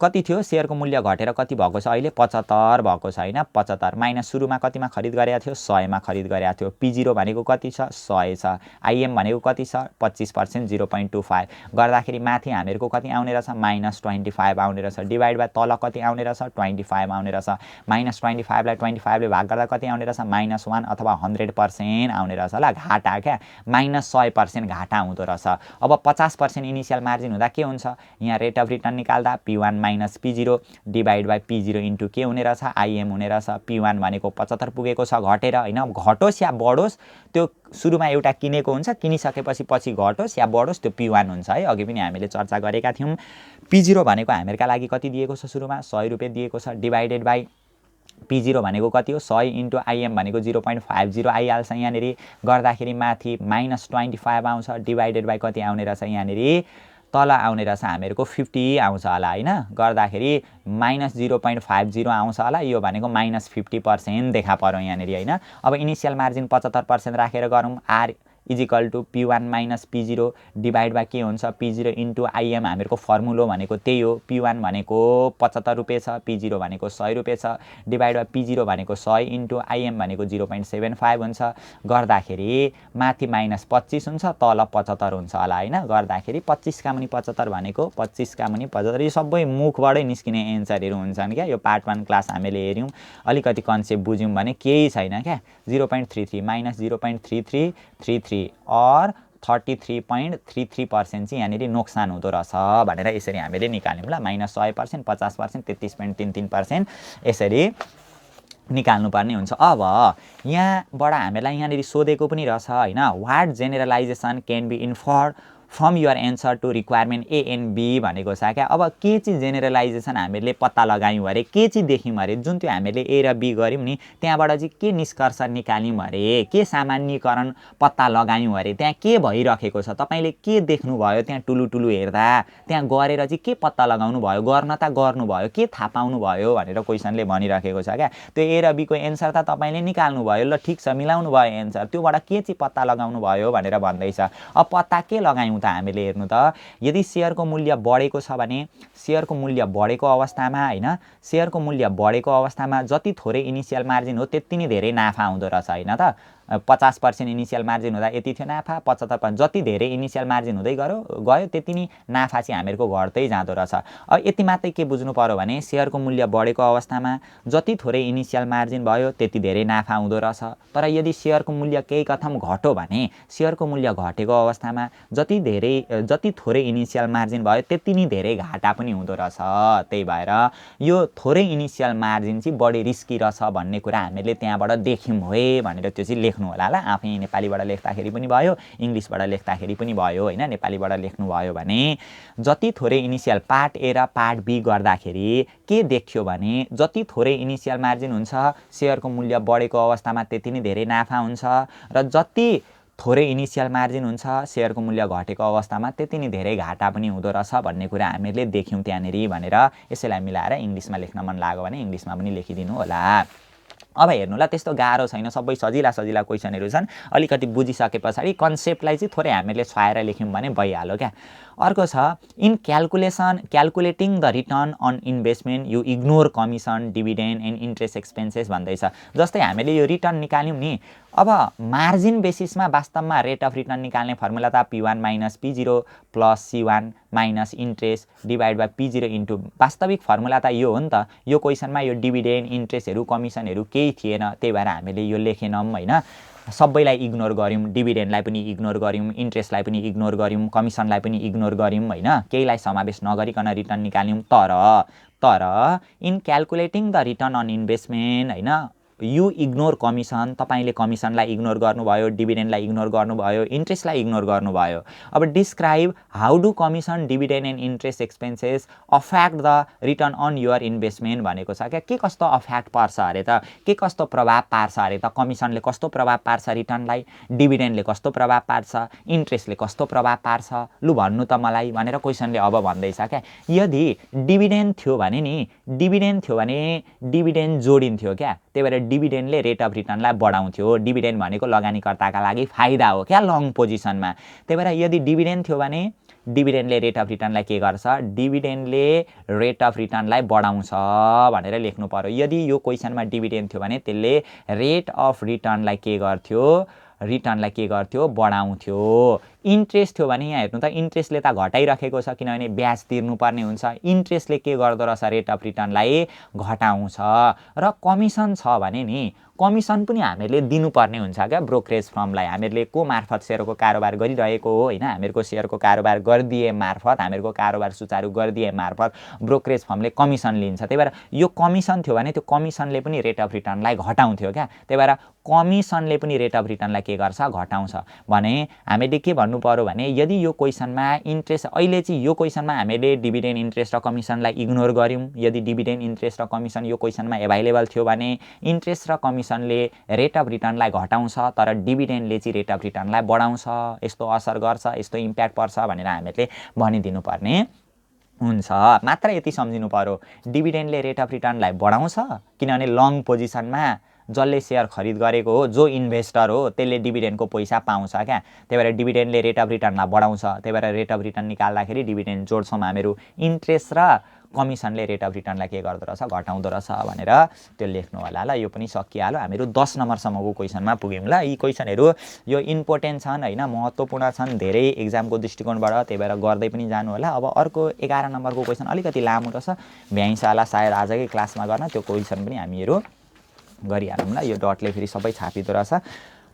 कति थियो शेयरको मूल्य घटेर कति भएको छ अहिले 75 भएको छ हैन 75 माइनस सुरुमा कतिमा खरिद गरेको थियो 100 मा खरिद गरेको थियो P0 भनेको कति छ 100 छ IM भनेको कति छ 25% 0.25 गर्दाखेरि माथि हामीहरूको कति आउने रहेछ -25 आउने रहेछ डिभाइड बाइ तल कति आउने रहेछ 25 आउने रहेछ -25 लाई 25 ले भाग गर्दा कति आउने रहेछ -1 अथवा 100% आउने रहेछ ल घाटा क्या -100% घाटा हुँदो रहेछ अब 50% इनिशियल मार्जिन हुँदा के हुन्छ यहाँ रेट अफ रिटर्न निकाल्दा P1 - P0 divide by P0 into के हुने रहेछ IM हुने रहेछ P1 भनेको 75 पुगेको छ घटेर हैन घटोस् या बढोस् त्यो सुरुमा एउटा किनेको हुन्छ किनिसकेपछि पछि घटोस् या बढोस् त्यो P1 हुन्छ है अघि पनि हामीले चर्चा गरेका थियौं P0 भनेको हामीहरुका लागि कति दिएको छ सुरुमा 100 रुपैयाँ दिएको छ डिभाइडेड बाई P0 भनेको कति हो 100 इन्टु IM भनेको 0.50 आइहाल्छ यहाँनेरि गर्दाखेरि माथि -25 आउँछ डिभाइडेड बाई कति आउने रहेछ यहाँनेरि तल आउने रहेछ हामीहरुको 50 आउँछ होला हैन गर्दाखेरि -0.50 आउँछ होला यो भनेको -50% देखा पर्यो यहाँनेरि हैन अब इनिशियल मार्जिन 75% राखेर गरौँ R = P1 - P0 divide by के हुन्छ P0 इन्टु IM हामीहरुको फर्मुला भनेको त्यही हो P1 भनेको 75 रुपैयाँ छ P0 भनेको 100 रुपैयाँ छ डिभाइड बाइ P0 भनेको 100 इन्टु IM भनेको 0.75 हुन्छ गर्दाखेरि माथि -25 हुन्छ तल 75 हुन्छ होला हैन गर्दाखेरि 25 का मुनि 75 भनेको 25 का मुनि 75 यो सबै मुखबाटै निस्किने एन्सरहरु हुन्छन् क्या यो पार्ट 1 क्लास हामीले हेर्यौं अलिकति कन्सेप्ट बुझ्यौं भने केही छैन क्या 0.33 -0.3333 और 33.33% चाहिँ यहाँनेरि नोक्सान हुँदो रहेछ भनेर यसरी हामीले निकाल्यौं ल -100% 50% 33.33% यसरी निकाल्नु पर्ने हुन्छ अब यहाँबाट हामीलाई यहाँनेरि सोधेको पनि रहेछ हैन what generalization can be inferred from your answer to requirement A and B भनेको छ क्या। अब के चाहिँ जेनरलाइजेसन हामीले पत्ता लगायौँ अरे, के चाहिँ देख्यौँ अरे, जुन त्यो हामीले ए र बी गऱ्यौँ नि त्यहाँबाट चाहिँ के निष्कर्ष निकाल्यौँ अरे, के सामान्यीकरण पत्ता लगायौँ अरे, त्यहाँ के भइरहेको छ, तपाईँले के देख्नुभयो त्यहाँ टुलु हेर्दा, त्यहाँ गरेर चाहिँ के पत्ता लगाउनु भयो, गर्न त गर्नुभयो, के थाहा पाउनु भयो भनेर क्वेसनले भनिराखेको छ क्या। त्यो ए र बीको एन्सर त तपाईँले निकाल्नु भयो, ल ठिक छ मिलाउनु भयो एन्सर, त्योबाट के चाहिँ पत्ता लगाउनु भयो भनेर भन्दैछ। अब पत्ता के लगायौँ त हामीले, हेर्नु त, यदि सेयरको मूल्य बढेको छ भने सेयरको मूल्य बढेको अवस्थामा हैन, सेयरको मूल्य बढेको अवस्थामा जति थोरै इनिसियल मार्जिन हो त्यति नै धेरै नाफा हुँदो रहेछ हैन त। 50% इनिसियल मार्जिन हुँदा यति थियो नाफा, 75% जति धेरै इनिसियल मार्जिन हुँदै गयो त्यति नै नाफा चाहिँ हामीहरूको घट्दै जाँदो रहेछ। अब यति मात्रै के बुझ्नु पर्यो भने सेयरको मूल्य बढेको अवस्थामा जति थोरै इनिसियल मार्जिन भयो त्यति धेरै नाफा हुँदो रहेछ। तर यदि सेयरको मूल्य केही कथम घट्यो भने सेयरको मूल्य घटेको अवस्थामा जति थोरै इनिसियल मार्जिन भयो त्यति नै धेरै घाटा पनि हुँदो रहेछ। त्यही भएर यो थोरै इनिसियल मार्जिन चाहिँ बढी रिस्की रहेछ भन्ने कुरा हामीले त्यहाँबाट देख्यौँ है भनेर त्यो चाहिँ लेख्नु होला ल। आफै नेपालीबाट लेख्दाखेरि पनि भयो, इङ्ग्लिसबाट लेख्दाखेरि पनि भयो हैन। नेपालीबाट लेख्नु भयो भने जति थोरै इनिसियल पार्ट ए र पार्ट बी गर्दाखेरि के देख्यो भने जति थोरै इनिसियल मार्जिन हुन्छ सेयरको मूल्य बढेको अवस्थामा त्यति नै धेरै नाफा हुन्छ, र जति थोरै इनिसियल मार्जिन हुन्छ सेयरको मूल्य घटेको अवस्थामा त्यति नै धेरै घाटा पनि हुँदो रहेछ भन्ने कुरा हामीले देख्यौँ त्यहाँनेरि भनेर यसैलाई मिलाएर इङ्ग्लिसमा लेख्न मन लाग्यो भने इङ्ग्लिसमा पनि लेखिदिनु होला। अब हेर्नु ल, त्यस्तो गाह्रो छैन, सबै सजिला क्वेसनहरू छन्। अलिकति बुझिसके पछाडि कन्सेप्टलाई चाहिँ थोरै हामीले छाएर लेख्यौँ भने भइहाल्यो क्या। अर्को छ, in calculating the return on investment you ignore commission dividend and interest expenses भन्दैछ। जस्तै हामीले यो रिटर्न निकाल्यौँ नि, अब मार्जिन बेसिसमा वास्तवमा रेट अफ रिटर्न निकाल्ने फर्मुला त P1 minus P0 plus C1 minus interest divide by P0 into वास्तविक फर्मुला त यो हो नि त। यो क्वेसनमा यो डिभिडेन्ड इन्ट्रेस्टहरू कमिसनहरू केही थिएन, त्यही भएर हामीले यो लेखेनौँ हैन। सबैलाई इग्नोर गऱ्यौँ, डिभिडेन्डलाई पनि इग्नोर गऱ्यौँ, इन्ट्रेस्टलाई पनि इग्नोर गऱ्यौँ, कमिसनलाई पनि इग्नोर गऱ्यौँ हैन, केहीलाई समावेश नगरिकन रिटर्न निकाल्यौँ। तर in calculating the return on investment हैन यु इग्नोर कमिसन, तपाईँले कमिसनलाई इग्नोर गर्नुभयो, डिभिडेन्डलाई इग्नोर गर्नुभयो, इन्ट्रेस्टलाई इग्नोर गर्नुभयो। अब describe how do commission dividend and interest expenses affect the return on your investment भनेको छ क्या। के कस्तो अफेक्ट पर्छ अरे त, के कस्तो प्रभाव पार्छ अरे त, कमिसनले कस्तो प्रभाव पार्छ रिटर्नलाई, डिभिडेन्डले कस्तो प्रभाव पार्छ, इन्ट्रेस्टले कस्तो प्रभाव पार्छ, लु भन्नु त मलाई भनेर क्वेसनले अब भन्दैछ क्या। यदि डिभिडेन्ड थियो भने डिभिडेन्ड जोडिन्थ्यो क्या, त्यही भएर डिभिडेन्डले रेट अफ रिटर्नलाई बढाउँथ्यो। डिभिडेन्ड भनेको लगानीकर्ताका लागि फाइदा हो क्या लङ पोजिसनमा। त्यही भएर यदि डिभिडेन्ड थियो भने डिभिडेन्डले रेट अफ रिटर्नलाई के गर्छ, डिभिडेन्डले रेट अफ रिटर्नलाई बढाउँछ भनेर लेख्नु पर्यो। यदि यो क्वेसनमा डिभिडेन्ड थियो भने त्यसले रेट अफ रिटर्नलाई के गर्थ्यो, बढाउँथ्यो। इन्ट्रेस्ट थियो भने यहाँ हेर्नु त, इन्ट्रेस्टले त घटाइराखेको छ किनभने ब्याज तिर्नुपर्ने हुन्छ, इन्ट्रेस्टले के गर्दो रहेछ रेट अफ रिटर्नलाई घटाउँछ। र कमिसन छ भने नि कमिसन पनि हामीहरूले दिनुपर्ने हुन्छ क्या ब्रोकरेज फर्मलाई। हामीहरूले को मार्फत सेयरको कारोबार गरिरहेको हो हैन, हामीहरूको सेयरको कारोबार गरिदिए मार्फत, हामीहरूको कारोबार सुचारू गरिदिए मार्फत ब्रोकरेज फर्मले कमिसन लिन्छ। त्यही भएर यो कमिसन थियो भने त्यो कमिसनले पनि रेट अफ रिटर्नलाई घटाउँथ्यो क्या। त्यही भएर कमिसनले पनि रेट अफ रिटर्नलाई के गर्छ, घटाउँछ भने हामीले के भन्नु पर्यो भने यदि यो क्वेसनमा इन्ट्रेस्ट, अहिले चाहिँ यो क्वेसनमा हामीले डिभिडेन्ड इन्ट्रेस्ट र कमिसनलाई इग्नोर गऱ्यौँ। यदि डिभिडेन्ड इन्ट्रेस्ट र कमिसन यो क्वेसनमा एभाइलेबल थियो भने इन्ट्रेस्ट र कमिसनले रेट अफ रिटर्नलाई घटाउँछ तर डिभिडेन्डले चाहिँ रेट अफ रिटर्नलाई बढाउँछ, यस्तो असर गर्छ, यस्तो इम्प्याक्ट पर्छ भनेर हामीले भनिदिनु पर्ने हुन्छ। मात्र यति सम्झिनु पर्यो, डिभिडेन्डले रेट अफ रिटर्नलाई बढाउँछ किनभने लङ पोजिसनमा जसले सेयर खरिद गरेको हो, जो इन्भेस्टर हो त्यसले डिभिडेन्डको पैसा पाउँछ क्या। त्यही भएर डिभिडेन्डले रेट अफ रिटर्नलाई बढाउँछ, त्यही भएर रेट अफ रिटर्न निकाल्दाखेरि डिभिडेन्ड जोड्छौँ हामीहरू, इन्ट्रेस्ट र कमिसनले रेट अफ रिटर्नलाई के गर्दो रहेछ, घटाउँदो रहेछ भनेर त्यो लेख्नु होला ल। यो पनि सकिहाल्यो, हामीहरू 10 नम्बरसम्मको क्वेसनमा पुग्यौँ ल। यी क्वेसनहरू यो इम्पोर्टेन्ट छन् हैन, महत्त्वपूर्ण छन् धेरै एक्जामको दृष्टिकोणबाट, त्यही भएर गर्दै पनि जानु होला। अब अर्को 11 नम्बरको क्वेसन अलिकति लामो रहेछ, भ्याइन्छ होला सायद आजकै क्लासमा गर्न, त्यो क्वेसन पनि हामीहरू गरिहालौँ ल। यो डटले फेरि सबै छापिदो रहेछ।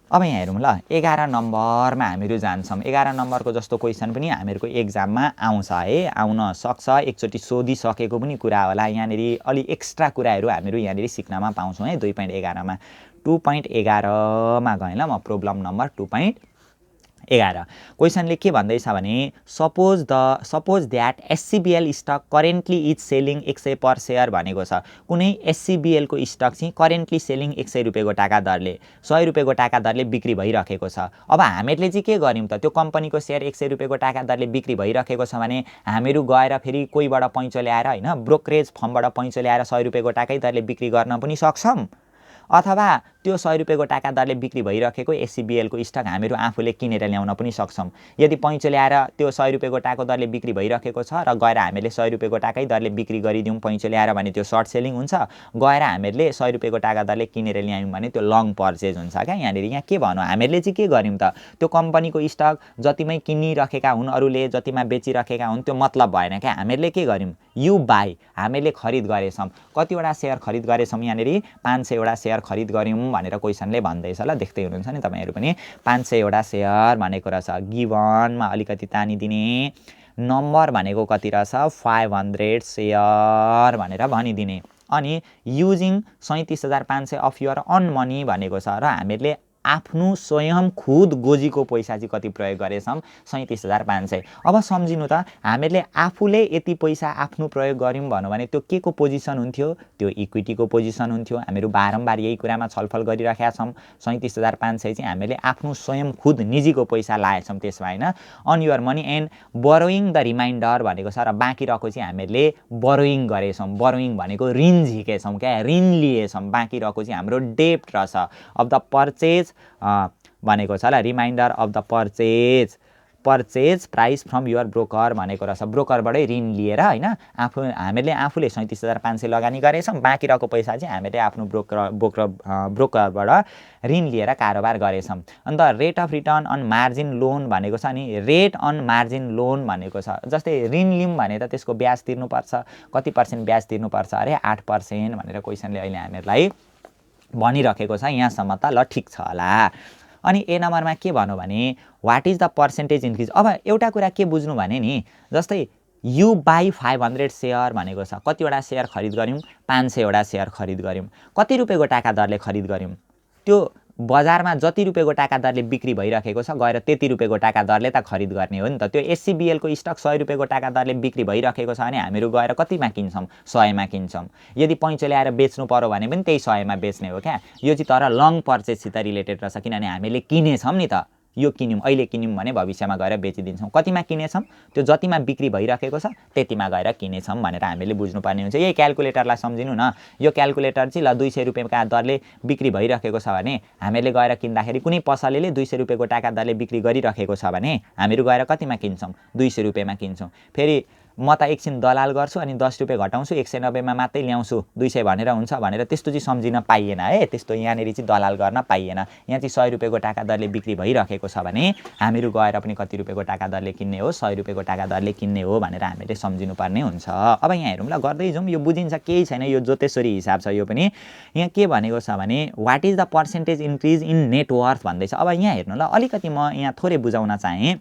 अब यहाँ हेरौँ ल, 11 नम्बरमा हामीहरू जान्छौँ। 11 नम्बरको जस्तो क्वेसन पनि हामीहरूको एक्जाममा आउँछ है, आउन सक्छ, एकचोटि सोधिसकेको पनि कुरा होला। यहाँनिर अलि एक्स्ट्रा कुराहरू हामीहरू यहाँनिर सिक्नमा पाउँछौँ है। 2.11मा 2.11मा गएँ ल म, प्रब्लम नम्बर 2.11 11 क्वेसनले के भन्दैछ भने suppose that SCBL stock currently is selling 100 per share भनेको छ। कुनै एससीबीएल को स्टक चाहिँ करेन्टली सेलिङ 100 रुपैयाँको टाका दरले 100 रुपैयाँको टाका दरले बिक्री भइरहेको छ। अब हामीहरूले चाहिँ के गर्यौं त त्यो कम्पनीको सेयर 100 रुपैयाँको टाका दरले बिक्री भइरहेको छ भने हामीहरू गएर फेरि कोहीबाट पैँचो ल्याएर हैन ब्रोकरेज फर्मबाट पैँचो ल्याएर 100 रुपैयाँको टाकै दरले बिक्री गर्न पनि सक्छौं, अथवा त्यो 100 रुपैयाँको टाका दरले बिक्री भइरहेको एससीबीएल को स्टक हामीहरू आफूले किनेर ल्याउन पनि सक्छौं। यदि पैँचो ल्याएर त्यो 100 रुपैयाँको टाको दरले बिक्री भइरहेको छ र गएर हामीले 100 रुपैयाँको टाकै दरले बिक्री गरिदिउँ पैँचो ल्याएर भने त्यो सर्ट सेलिङ हुन्छ। गएर हामीले 100 रुपैयाँको टाका दरले किनेर ल्यायौँ भने त्यो लङ पर्चेज हुन्छ क्या। यहाँ के भन्नु हामीहरूले चाहिँ के गर्यौं त त्यो कम्पनीको स्टक जतिमै किनिरहेका हुन् अरूले जतिमा बेचिरहेका हुन् त्यो मतलब भएन क्या। हामीहरूले के गर्यौं यु बाई हामीले खरिद गरेछौं। कतिवटा सेयर खरिद गरेछौं यहाँनेरि 500 वटा सेयर खरिद गर्यौं भनेर क्वेसनले भन्दैछ ल। देख्दै हुनुहुन्छ नि तपाईहरु पनि 500 वटा सेयर भनेको रहेछ गिभनमा अलिकति तानिदिने नम्बर भनेको कति रहेछ 500 सेयर भनेर भनिदिने अनि using 37500 of your own money भनेको छ र हामीले आफ्नो स्वयं खुद गोजीको पैसा चाहिँ कति प्रयोग गरेछौं 37500। अब सम्झिनु त हामीले आफूले यति पैसा आफ्नो प्रयोग गर्यौं भन्नु भने त्यो के को पोजिसन हुन्थ्यो त्यो इक्विटीको पोजिसन हुन्थ्यो। हामीहरू बारम्बार यही कुरामा छलफल गरिराखेका छौं। 37500 चाहिँ हामीले आफ्नो स्वयं खुद निजीको पैसा लाएछौं त्यसमा हैन on your money and borrowing the remainder भनेको छ र बाँकी रहेको चाहिँ हामीले बोरोइङ गरेछौं। बोरोइङ भनेको ऋण झिकेछौं क्या ऋण लिएछौं। बाँकी रहेको चाहिँ हाम्रो डेब्ट रहेछ अफ द पर्चेज भनेको छ ल remainder of the purchase price from your broker भनेको रहेछ ब्रोकरबाटै ऋण लिएर हैन हामीले आफूले 37500 लगानी गरेछौं। बाँकी रहेको पैसा चाहिँ हामीले आफ्नो ब्रोकरबाट ऋण लिएर कारोबार गरेछौं। अन्त rate of return on margin loan भनेको छ नि रेट अन मार्जिन लोन भनेको छ जस्तै ऋण लियौं भने त त्यसको ब्याज तिर्नुपर्छ कति % ब्याज तिर्नुपर्छ अरे 8% भनेर क्वेसनले अहिले हामीहरुलाई भनिराखेको छ। यहाँसम्म त ल ठीक छ होला। अनि ए नम्बरमा के भन्नु भने what is the percentage increase. अब एउटा कुरा के बुझ्नु भने नि जस्तै यु बाई 500 सेयर भनेको छ कतिवटा सेयर खरिद गर्यौं 500 वटा सेयर खरिद गर्यौं कति रुपैयाँको टाका दरले खरिद गर्यौं त्यो बजारमा जति रुपैयाँको टाका दरले बिक्री भइरहेको छ गएर त्यति रुपैयाँको टाका दरले त खरिद गर्ने हो नि त। त्यो एससीबीएल को स्टक 100 रुपैयाँको टाका दरले बिक्री भइरहेको छ भने हामीहरू गएर कतिमा किन्छौं 100 मा किन्छौं। यदि पैँचो ल्याएर बेच्नु पर्यो भने पनि त्यही 100 मा बेच्ने हो क्या। यो चाहिँ तर लङ पर्चेजसित रिलेटेड रहेछ किनभने हामीले किनेछौं नि त यो किन्यौं अहिले किन्यौं भने भविष्यमा गएर बेचिदिन्छौं। कतिमा किनेछौं त्यो जतिमा बिक्री भइरहेको छ त्यतिमा गएर किनेछौं भनेर हामीले बुझ्नुपर्ने हुन्छ। यही क्याल्कुलेटरलाई सम्झिनु न यो क्याल्कुलेटर चाहिँ ल 200 रुपैयाँका दरले बिक्री भइरहेको छ भने हामीले गएर किन्दाखेरि कुनै पसलेले 200 रुपैयाँको टाका दरले बिक्री गरिरहेको छ भने हामीहरू गएर कतिमा किन्छौं 200 रुपैयाँमा किन्छौं। फेरि म त एकछिन दलाल गर्छु अनि 10 रुपैयाँ घटाउँछु 190 मा मात्रै ल्याउँछु 200 भनेर हुन्छ भनेर त्यस्तो चाहिँ सम्झिन पाइएन है। त्यस्तो यहाँनेरि चाहिँ दलाल गर्न पाइएन। यहाँ चाहिँ 100 रुपैयाँको टाका दरले बिक्री भइरहेको छ भने हामीहरू गएर पनि कति रुपैयाँको टाका दरले किन्ने हो 100 रुपैयाँको टाका दरले किन्ने हो भनेर हामीले सम्झिनु पर्ने हुन्छ। अब यहाँ हेरौँ ल गर्दै जाउँ यो बुझिन्छ केही छैन यो जोतेश्वरी हिसाब छ। यो पनि यहाँ के भनेको छ भने what is the percentage increase in net worth भन्दैछ। अब यहाँ हेर्नु ल अलिकति म यहाँ थोरै बुझाउन चाहे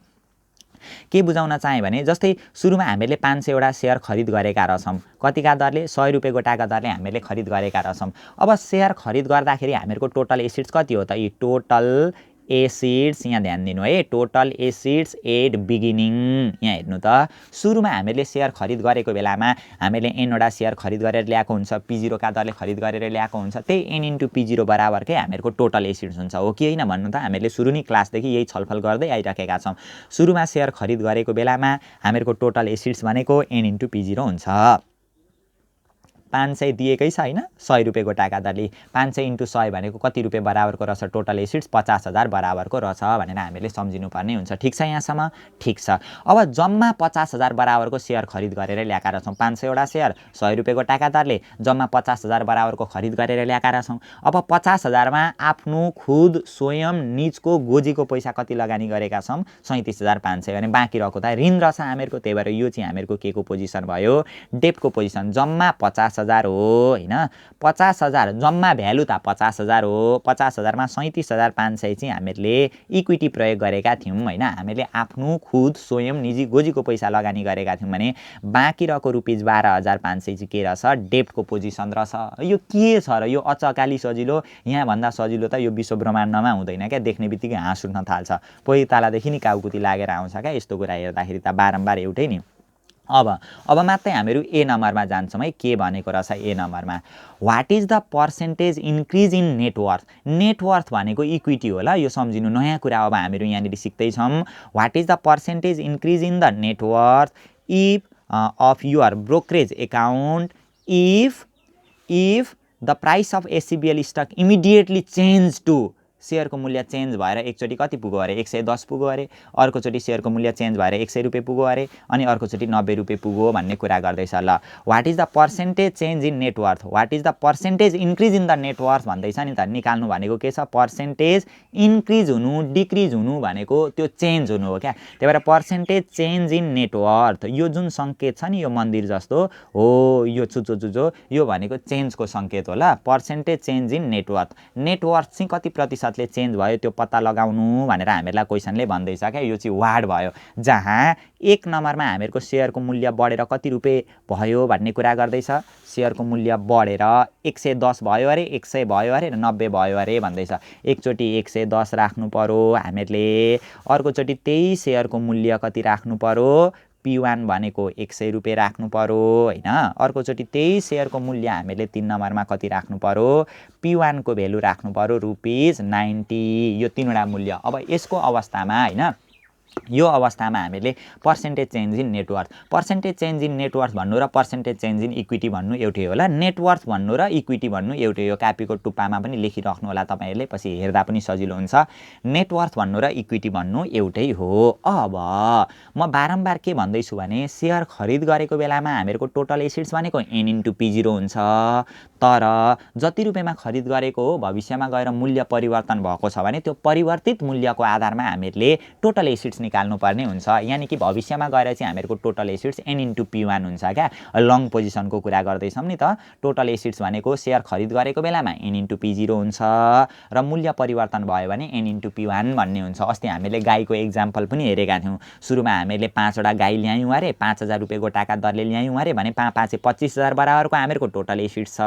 के बुझाउन चाहे भने जस्तै सुरुमा हामीले 500 वटा सेयर खरिद गरेका रहेछौं कतिका दरले 100 रुपैयाँको टाका दरले हामीले खरिद गरेका रहेछौं। अब सेयर खरिद गर्दाखेरि हामीहरूको टोटल एसिड्स कति हो त यी टोटल एसिड्स यहाँ ध्यान दिनु है टोटल एसिड्स एट बिगिनिङ। यहाँ हेर्नु त सुरुमा हामीले सेयर खरिद गरेको बेलामा हामीले n वटा सेयर खरिद गरेर ल्याएको हुन्छ p0 का दरले खरिद गरेर ल्याएको हुन्छ त्यही n * p0 बराबरकै हामीहरूको टोटल एसिड्स हुन्छ हो कि हैन भन्नु त। हामीले सुरु नै क्लासदेखि यही छलफल गर्दै आइराखेका छौं। सुरुमा सेयर खरिद गरेको बेलामा हामीहरूको टोटल एसिड्स भनेको n * p0 हुन्छ। 500 दिएकै छ हैन 100 रुपैयाँको टाका दरले 500 * 100 भनेको कति रुपैयाँ बराबरको रहेछ टोटल एसिड्स 50000 बराबरको रहेछ भनेर हामीले सम्झिनु पर्ने हुन्छ। ठीक छ यहाँसम्म ठीक छ। अब जम्मा 50000 बराबरको सेयर खरिद गरेर ल्याएका रहेछौं 500 वटा सेयर 100 रुपैयाँको टाका दरले जम्मा 50000 बराबरको खरिद गरेर ल्याएका रहेछौं। अब 50000 मा आफ्नो खुद स्वयं निजको गोजीको पैसा कति लगानी गरेका छौं 37500 भने बाँकी रहेको त ऋण रहेछ हामीहरूको त्यही भएर यो चाहिँ हामीहरूको के को पोजिसन भयो डेब्टको पोजिसन। जम्मा 50000 50,000 हो हैन। 50,000 जम्मा भ्यालु त 50,000 हो। 50,000 मा 37,500 चाहिँ हामीहरूले इक्विटी प्रयोग गरेका थियौँ हैन। हामीले आफ्नो खुद स्वयं निजी गोजीको पैसा लगानी गरेका थियौँ भने बाँकी रहेको रुपैयाँ 12,500 चाहिँ के रहेछ डेब्टको पोजिसन रहेछ। यो के छ र यो अचकाली सजिलो यहाँ भन्दा सजिलो त यो विश्व ब्रह्माण्डमा हुँदैन क्या। देख्ने बित्तिकै हाँस उठ्न थाल्छ। पहिलो तालादेखि नि काउकुती लागेर आउँछ क्या यस्तो कुरा हेर्दाखेरि त बारम्बार एउटै नि। अब मात्रै हामीहरू ए नम्बरमा जान्छौँ है। के भनेको रहेछ ए नम्बरमा what is the percentage increase in net worth. Net worth भनेको इक्विटी होला। यो सम्झिनु नयाँ कुरा अब हामीहरू यहाँनिर सिक्दैछौँ। What is the percentage increase in the net worth if of your brokerage account if the price of SCBL stock immediately change to सेयरको मूल्य चेन्ज भएर एकचोटि कति पुग्यो अरे 110 पुग्यो अरे। अर्कोचोटि सेयरको मूल्य चेन्ज भएर 100 रुपियाँ पुग्यो अरे। अनि अर्कोचोटि 90 रुपियाँ पुग्यो भन्ने कुरा गर्दैछ ल। What is the percentage change in net worth what is the percentage increase in the net worth भन्दैछ नि त। निकाल्नु भनेको के छ पर्सेन्टेज इन्क्रिज हुनु डिक्रिज हुनु भनेको त्यो चेन्ज हुनु हो क्या। त्यही भएर पर्सेन्टेज चेन्ज इन नेटवर्थ यो जुन सङ्केत छ नि यो मन्दिर जस्तो हो यो चुचो यो भनेको चेन्जको सङ्केत होला। Percentage change in net worth net worth चाहिँ कति प्रतिशत चेन्ज भयो त्यो पत्ता लगाउनु भनेर हामीहरूलाई क्वेसनले भन्दैछ क्या। यो चाहिँ वार्ड भयो जहाँ एक नम्बरमा हामीहरूको सेयरको मूल्य बढेर कति रुपियाँ भयो भन्ने कुरा गर्दैछ। सेयरको मूल्य बढेर 110 भयो अरे 100 भयो अरे 90 भयो अरे भन्दैछ। एकचोटि 110 राख्नु पर्यो हामीहरूले। अर्कोचोटि त्यही सेयरको मूल्य कति राख्नु पर्यो P1 भनेको 100 रुपियाँ राख्नु पर्यो हैन। अर्कोचोटि त्यही सेयरको मूल्य हामीले 3 नम्बरमा कति राख्नु पर्यो P1 को भ्यालु राख्नु पर्यो ₹90। यो तीनवटा मूल्य। अब यसको अवस्थामा हैन यो अवस्थामा हामीले percentage change in net worth percentage change in net worth भन्नु र पर्सेन्टेज चेन्ज इन इक्विटी भन्नु एउटै होला। नेटवर्थ भन्नु र इक्विटी भन्नु एउटै हो। कापीको टुप्पामा पनि लेखिराख्नु होला तपाईहरुले पछि हेर्दा पनि सजिलो हुन्छ। नेटवर्थ भन्नु र इक्विटी भन्नु एउटै हो। अब म बारम्बार के भन्दैछु भने सेयर खरिद गरेको बेलामा हामीहरुको टोटल एसेट्स भनेको n * P0 हुन्छ। तर जति रुपैयाँमा खरिद गरेको हो भविष्यमा गएर मूल्य परिवर्तन भएको छ भने त्यो परिवर्तित मूल्यको आधारमा हामीहरुले टोटल एसेट्स निकाल्नु पर्ने हुन्छ। यानी कि भविष्यमा गएर चाहिँ हामीहरुको टोटल एसेट्स n * P1 हुन्छ क्या। लङ पोजिसनको कुरा गर्दैछौं नि त। टोटल एसेट्स भनेको सेयर खरिद गरेको बेलामा n * P0 हुन्छ र मूल्य परिवर्तन भयो भने n * P1 भन्ने हुन्छ। अस्ति हामीले गाईको एक्जाम्पल पनि हेरेका थियौं। सुरुमा हामीले 5 वटा गाई ल्यायौं अरे 5000 रुपैयाँ गोटाका दरले ल्यायौं अरे भने 5 25,000 बराबरको हामीहरुको टोटल एसेट्स छ।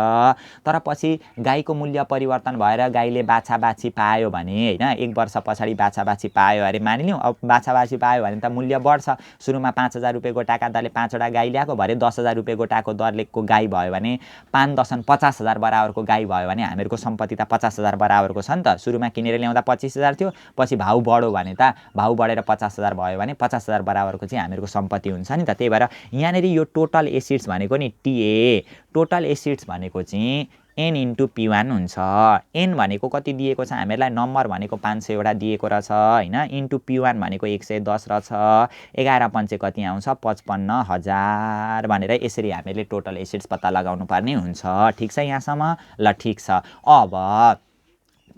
तर पछि गाईको मूल्य परिवर्तन भएर गाईले बाछा बाछी पायो भने हैन 1 वर्ष पछाडी बाछा बाछी पायो अरे मानिलियौं। अब बाछा बाछी पायो भने त मूल्य बढ्छ। सुरुमा 5000 रुपैयाँ गोटाका दरले 5 वटा गाई ल्याएको भरे 10000 रुपैयाँ गोटाको दरलेको गाई भयो भने 5.50,000 बराबरको गाई भयो भने हामीहरुको सम्पत्ति त 50,000 बराबरको छ नि त। सुरुमा किनेर ल्याउँदा 25,000 थियो पछि भाउ बढ्यो भने त भाउ बढेर 50,000 भयो भने 50,000 बराबरको चाहिँ हामीहरुको सम्पत्ति हुन्छ नि त। त्यही भएर यहाँनेरि यो टोटल एसेट्स भनेको नि TA टोटल एसेट्स भनेको चाहिँ n * P1 हुन्छ। n भनेको कति दिएको छ हामीलाई नम्बर भनेको 500 वटा दिएको रहेछ हैन। इन्टु P1 भनेको 110 रहेछ। 11 पंचे कति आउँछ 55,000 भनेर यसरी हामीले टोटल एसेट्स पत्ता लगाउनु पर्ने हुन्छ। ठीक छ यहाँसम्म ल ठीक छ। अब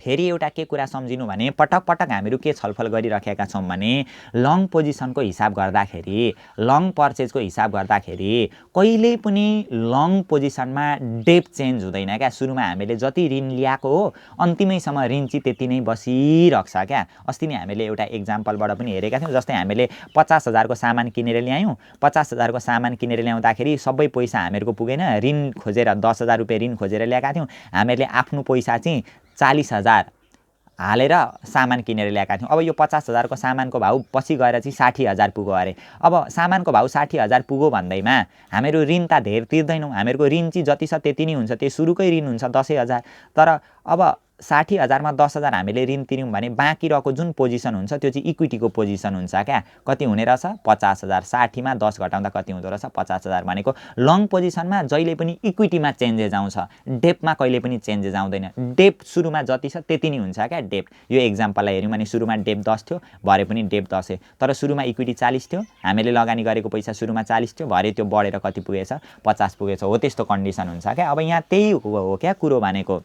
फेरि एउटा के कुरा सम्झिनु भने पटक पटक हामीहरु के छलफल गरिराखेका छौं भने लङ पोजिसनको हिसाब गर्दाखेरि लङ पर्चेजको हिसाब गर्दाखेरि कहिल्यै पनि लङ पोजिसनमा डेब्ट चेन्ज हुँदैन क्या। सुरुमा हामीले जति ऋण ल्याएको हो अन्तिमैसम्म ऋण चाहिँ त्यति नै बसिरहन्छ क्या। अस्ति नै हामीले एउटा एक्जाम्पलबाट पनि हेरेका थियौं। जस्तै हामीले 50,000 को सामान किनेर ल्यायौं। 50,000 को सामान किनेर ल्याउँदाखेरि सबै पैसा हामीहरुको पुगेन। ऋण खोजेर 10,000 रुपैयाँ ऋण खोजेर ल्याएका थियौं। हामीले आफ्नो पैसा चाहिँ 40,000 हालेर सामान किनेर ल्याएका थियौं। अब यो 50,000 को सामानको भाउ पछि गएर चाहिँ 60,000 पुग्यो अरे। अब सामानको भाउ 60,000 पुग्यो भन्दैमा हामीहरु ऋण त धेर तिर्दैनौं। हामीहरुको ऋण चाहिँ जति छ त्यति नै हुन्छ। त्यो सुरुकै ऋण हुन्छ 10,000। तर अब 60,000 मा 10,000 हामीले ऋण तिर्यौं भने बाँकी रहेको जुन पोजिसन हुन्छ त्यो चाहिँ इक्विटीको पोजिसन हुन्छ क्या। कति हुने रहेछ 50,000। 60 मा 10 घटाउँदा कति हुँदो रहेछ 50,000 भनेको लङ पोजिसनमा जहिले पनि इक्विटीमा चेन्जेस आउँछ। डेब्टमा कहिले पनि चेन्जेस आउँदैन। डेब्ट सुरुमा जति छ त्यति नै हुन्छ क्या डेब्ट। यो एक्जाम्पललाई हेर्यौं भने सुरुमा डेब्ट 10 थियो भरे पनि डेब्ट 10 तर सुरुमा इक्विटी 40 थियो। हामीले लगानी गरेको पैसा सुरुमा 40 थियो भरे त्यो बढेर कति पुगेछ 50 पुगेछ। हो त्यस्तो कन्डिसन हुन्छ क्या। अब यहाँ त्यही हो क्या कुरो भनेको।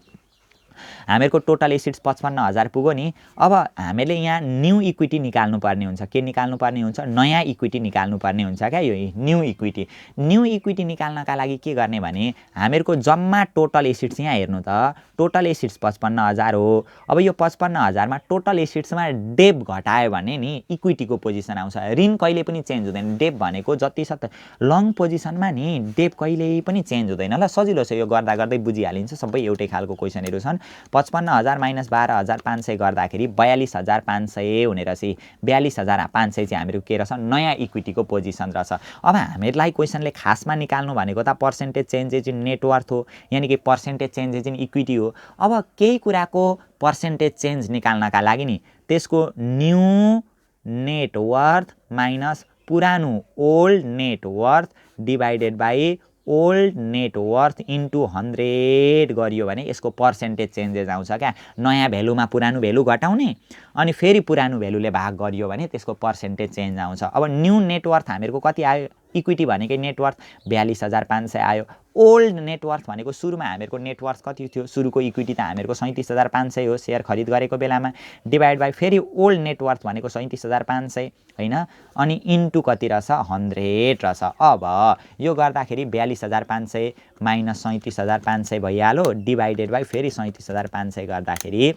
हामीहरूको टोटल एसिड्स 55,000 पुग्यो नि। अब हामीले यहाँ न्यू इक्विटी निकाल्नु पर्ने हुन्छ। के निकाल्नु पर्ने हुन्छ? नयाँ इक्विटी निकाल्नु पर्ने हुन्छ क्या। यो न्यू इक्विटी। न्यू इक्विटी निकाल्नका लागि के गर्ने भने हामीहरूको जम्मा टोटल एसिड्स यहाँ हेर्नु त, टोटल एसिड्स 55,000 हो। अब यो 55,000 मा टोटल एसिड्समा डेप घटायो भने नि इक्विटीको पोजिसन आउँछ। ऋण कहिले पनि चेन्ज हुँदैन। डेप भनेको जति सक्दो लङ पोजिसनमा नि डेप कहिल्यै पनि चेन्ज हुँदैन। ल सजिलो छ, यो गर्दा गर्दै बुझिहालिन्छ। सबै एउटै खालको क्वेसनहरू छन्। 55,000 माइनस 12,500 गर्दाखेरि 42,500 हुने रहेछ। 42,500 चाहिँ हामीहरू के रहेछ? नयाँ इक्विटीको पोजिसन रहेछ। अब हामीहरूलाई क्वेसनले खासमा निकाल्नु भनेको त पर्सेन्टेज चेन्जेस इन नेटवर्थ हो, यानि कि पर्सेन्टेज चेन्जेस इन इक्विटी हो। अब केही कुराको पर्सेन्टेज चेन्ज निकाल्नका लागि नि त्यसको न्यू नेटवर्थ माइनस पुरानो old net worth divided by old net worth into 100 गरियो भने यसको पर्सेन्टेज चेन्जेस आउँछ क्या। नयाँ भ्यालुमा पुरानो भ्यालु घटाउने अनि फेरि पुरानो भ्यालुले भाग गरियो भने त्यसको पर्सेन्टेज चेन्ज आउँछ। अब न्यू नेटवर्थ हामीहरूको कति आयो? इक्विटी भनेकै नेटवर्थ 42,500 आयो। ओल्ड नेटवर्थ भनेको सुरुमा हामीहरूको नेटवर्थ कति थियो? सुरुको इक्विटी त हामीहरूको 37,500 हो सेयर खरिद गरेको बेलामा, डिभाइड बाई फेरि ओल्ड नेटवर्थ भनेको 37,500 हैन, अनि इन्टु कति रहेछ? 100 रहेछ। अब यो गर्दाखेरि 42,500 माइनस 37,500 भइहाल्यो, डिभाइडेड बाई फेरि 37,500 गर्दाखेरि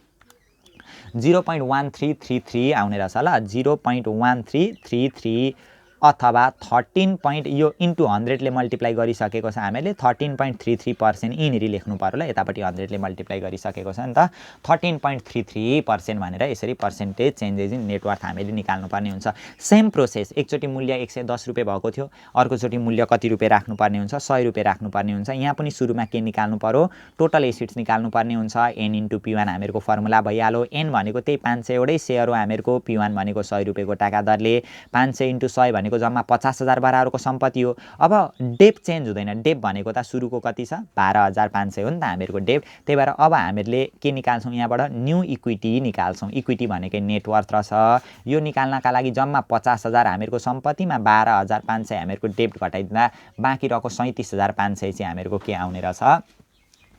0.1333 आउने रहेछ। ल 0.1333 अथवा 13 यो इन्टु 100 ले मल्टिप्लाई गरिसकेको छ हामीले। 13.33% यिनीहरू लेख्नु पर्यो ल, यतापट्टि 100 ले मल्टिप्लाई गरिसकेको छ नि त। 13.33% भनेर यसरी पर्सेन्टेज चेन्जेस इन नेटवर्थ हामीले निकाल्नुपर्ने हुन्छ। सेम प्रोसेस, एकचोटि मूल्य 110 रुपियाँ भएको थियो, अर्कोचोटि मूल्य कति रुपियाँ राख्नुपर्ने हुन्छ? 100 रुपियाँ राख्नुपर्ने हुन्छ। यहाँ पनि सुरुमा के निकाल्नु पर्यो? टोटल एसिड्स निकाल्नुपर्ने हुन्छ। n इन्टु P1 हामीहरूको फर्मुला भइहाल्यो। n भनेको त्यही 500 वटै सेयर हो हामीहरूको, P1 भनेको 100 रुपियाँको टाका दरले, 500 इन्टु 100 भनेको जम्मा 50,000 बराबरको सम्पत्ति हो। अब डेप चेन्ज हुँदैन। डेप भनेको त सुरुको कति छ? 12,500 हो नि त हामीहरूको डेप। त्यही भएर अब हामीहरूले के निकाल्छौँ? यहाँबाट न्यू इक्विटी निकाल्छौँ। इक्विटी भनेकै नेटवर्थ रहेछ। यो निकाल्नका लागि जम्मा 50,000 हामीहरूको सम्पत्तिमा 12,500 हामीहरूको डेप घटाइदिँदा बाँकी रहेको 37,500 चाहिँ हामीहरूको के आउने रहेछ?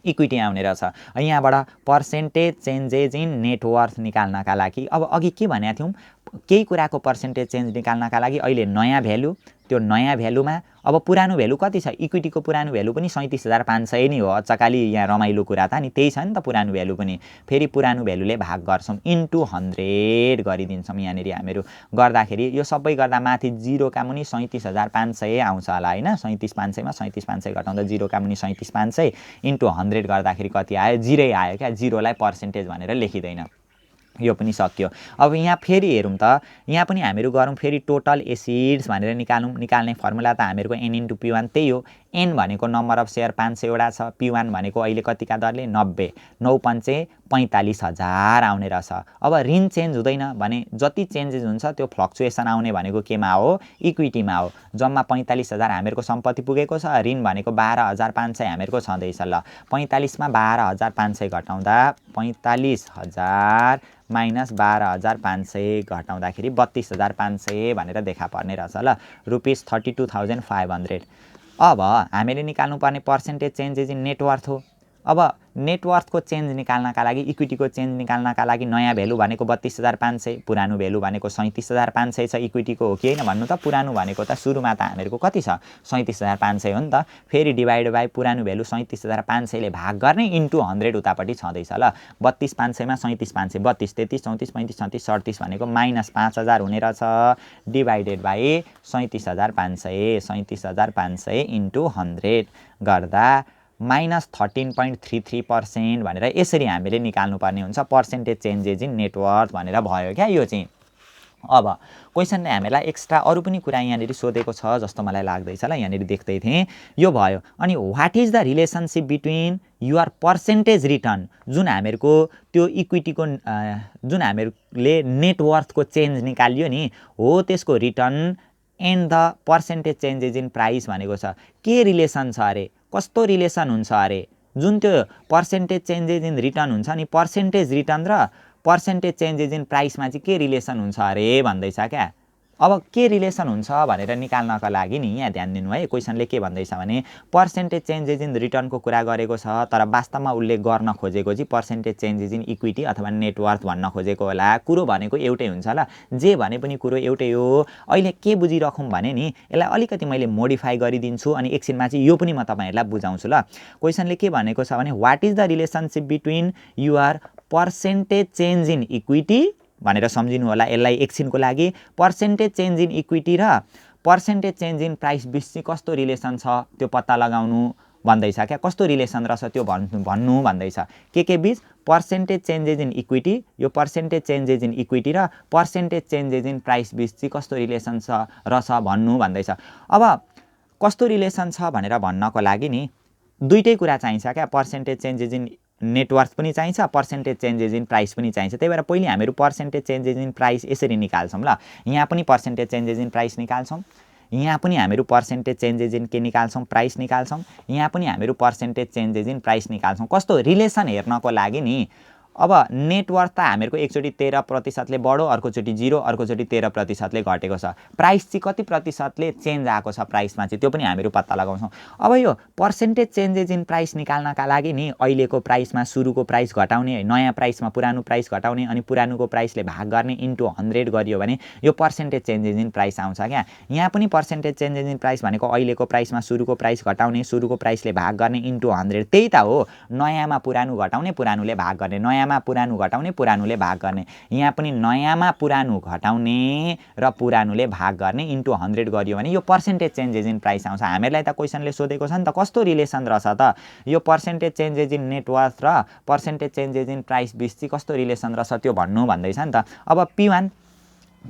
इक्विटी आउने रहेछ। यहाँबाट पर्सेन्टेज चेन्जेस इन नेटवर्थ निकाल्नका लागि अब अघि के भनेको थियौँ? केही कुराको पर्सेन्टेज चेन्ज निकाल्नका लागि अहिले नयाँ भ्यालु, त्यो नयाँ भ्यालुमा अब पुरानो भ्यालु कति छ? इक्विटीको पुरानो भ्यालु पनि 37,500 नै हो। अचकाली यहाँ रमाइलो कुरा त नि त्यही छ नि त पुरानो भ्यालु पनि। फेरि पुरानो भ्यालुले भाग गर्छौँ, इन्टु 100 गरिदिन्छौँ। यहाँनिर हामीहरू गर्दाखेरि यो सबै गर्दा माथि 0 का मुनि 37,500 आउँछ होला हैन। 37,500 मा 37,500 घटाउँदा 0 का मुनि 37,500 इन्टु 100 गर्दाखेरि कति आयो? 0 आयो क्या। 0 लाई पर्सेन्टेज भनेर लेखिँदैन। यो पनि सक्यो। अब यहाँ फेरि हेरौँ त, यहाँ पनि हामीहरू गरौँ फेरि टोटल एसिड्स भनेर निकाल्ने फर्मुला त हामीहरूको n इन्टु P1 त्यही हो। n भनेको नम्बर अफ सेयर 500 वटा छ, P1 भनेको अहिले कतिका दरले? 90, 9×5 45,000 आउने रहेछ। अब ऋण चेन्ज हुँदैन भने जति चेन्जेस हुन्छ त्यो फ्लक्चुएसन आउने भनेको केमा हो? इक्विटीमा हो। जम्मा 45,000 हामीहरूको सम्पत्ति पुगेको छ, ऋण भनेको 12,500 हामीहरूको छँदैछ। ल 45 मा 12,500 घटाउँदा 45,000 माइनस 12,500 घटाउँदाखेरि 32,500 भनेर देखा पर्ने रहेछ। ल रुपिस 32,500। अब हामीले निकाल्नुपर्ने पर्सेन्टेज चेन्जेस इन नेटवर्थ हो। अब नेटवर्थको चेन्ज निकाल्नका लागि, इक्विटीको चेन्ज निकाल्नका लागि नयाँ भ्यालु भनेको 32,500, पुरानो भ्यालु भनेको 37,500 छ। इक्विटीको हो कि होइन भन्नु त? पुरानो भनेको त सुरुमा त हामीहरूको कति छ? 37,500 हो नि त। फेरि डिभाइड बाई पुरानो भ्यालु 37,500 ले भाग गर्ने इन्टु 100 उतापट्टि छँदैछ। ल 32,500 मा 37,500 32, 33, 34, 35, 36, 38 भनेको माइनस 5,000 हुने रहेछ, डिभाइडेड बाई 37,500 37,500 इन्टु 100 गर्दा माइनस 13.33% भनेर यसरी हामीले निकाल्नुपर्ने हुन्छ पर्सेन्टेज चेन्जेस इन नेटवर्थ भनेर भयो क्या यो चाहिँ। अब क्वेसनले हामीलाई एक्स्ट्रा अरू पनि कुरा यहाँनिर सोधेको छ जस्तो मलाई लाग्दैछ। ल यहाँनिर देख्दै थिएँ, यो भयो। अनि what is the relationship between you're percentage return, जुन हामीहरूको त्यो इक्विटीको जुन हामीहरूले नेटवर्थको चेन्ज निकालियो नि हो, त्यसको return and the percentage changes in price भनेको छ। के रिलेसन छ अरे? कस्तो रिलेसन हुन्छ अरे? जुन त्यो पर्सेन्टेज चेन्जेस इन रिटर्न हुन्छ नि, पर्सेन्टेज रिटर्न र पर्सेन्टेज चेन्जेस इन प्राइसमा चाहिँ के रिलेसन हुन्छ अरे भन्दैछ क्या। अब के रिलेसन हुन्छ भनेर निकाल्नका लागि नि यहाँ ध्यान दिनु है, क्वेसनले के भन्दैछ भने पर्सेन्टेज चेन्जेस इन रिटर्नको कुरा गरेको छ, तर वास्तवमा उसले गर्न खोजेको चाहिँ पर्सेन्टेज चेन्जेस इन इक्विटी अथवा नेटवर्थ भन्न खोजेको होला। कुरो भनेको एउटै हुन्छ ल, जे भने पनि कुरो एउटै हो। अहिले के बुझिराखौँ भने नि यसलाई अलिकति मैले मोडिफाई गरिदिन्छु अनि एकछिनमा चाहिँ यो पनि म तपाईँहरूलाई बुझाउँछु ल। क्वेसनले के भनेको छ भने what is the relationship between you're percentage change in equity भनेर सम्झिनु होला यसलाई एकछिनको लागि। पर्सेन्टेज चेन्ज इन इक्विटी र पर्सेन्टेज चेन्ज इन प्राइस बिच चाहिँ कस्तो रिलेसन छ त्यो पत्ता लगाउनु भन्दैछ क्या। कस्तो रिलेसन रहेछ त्यो भन्नु भन्दैछ। के बिच पर्सेन्टेज चेन्जेस इन इक्विटी, यो पर्सेन्टेज चेन्जेस इन इक्विटी र पर्सेन्टेज चेन्जेस इन प्राइस बिच चाहिँ कस्तो रिलेसन छ रहेछ भन्नु भन्दैछ। अब कस्तो रिलेसन छ भनेर भन्नको लागि नि दुईटै कुरा चाहिन्छ क्या। पर्सेन्टेज चेन्जेस इन नेटवर्थ पनि चाहिन्छ, पर्सेन्टेज चेन्जेस इन प्राइस पनि चाहिन्छ। त्यही भएर पहिले हामीहरू पर्सेन्टेज चेन्जेस इन प्राइस यसरी निकाल्छौँ ल। यहाँ पनि पर्सेन्टेज चेन्जेस इन प्राइस निकाल्छौँ, यहाँ पनि हामीहरू पर्सेन्टेज चेन्जेस इन के निकाल्छौँ प्राइस निकाल्छौँ, यहाँ पनि हामीहरू पर्सेन्टेज चेन्जेस इन प्राइस निकाल्छौँ। कस्तो रिलेसन हेर्नको लागि नि अब नेटवर्थ त हामीहरूको एकचोटि 13% बढ्यो, अर्कोचोटि 0, अर्कोचोटि 13% घटेको छ। प्राइस चाहिँ कति प्रतिशतले चेन्ज आएको छ प्राइसमा चाहिँ त्यो पनि हामीहरू पत्ता लगाउँछौँ। अब यो पर्सेन्टेज चेन्जेस इन प्राइस निकाल्नका लागि नि अहिलेको प्राइसमा सुरुको प्राइस घटाउने, नयाँ प्राइसमा पुरानो प्राइस घटाउने अनि पुरानोको प्राइसले भाग गर्ने इन्टु 100 गरियो भने यो पर्सेन्टेज चेन्जेस इन प्राइस आउँछ क्या। यहाँ पनि पर्सेन्टेज चेन्जेस इन प्राइस भनेको अहिलेको प्राइसमा सुरुको प्राइस घटाउने, सुरुको प्राइसले भाग गर्ने इन्टु 100। त्यही त हो, नयाँमा पुरानो घटाउने, पुरानोले भाग गर्ने, नयाँमा पुरानो घटाउने, पुरानोले भाग गर्ने। यहाँ पनि नयाँमा पुरानो घटाउने र पुरानोले भाग गर्ने इन्टु 100 गरियो भने यो पर्सेन्टेज चेन्जेस इन प्राइस आउँछ। हामीहरूलाई त क्वेसनले सोधेको छ नि त कस्तो रिलेसन रहेछ त यो पर्सेन्टेज चेन्जेस इन नेटवर्थ र पर्सेन्टेज चेन्जेस इन प्राइस बिच चाहिँ कस्तो रिलेसन रहेछ त्यो भन्नु भन्दैछ नि त। अब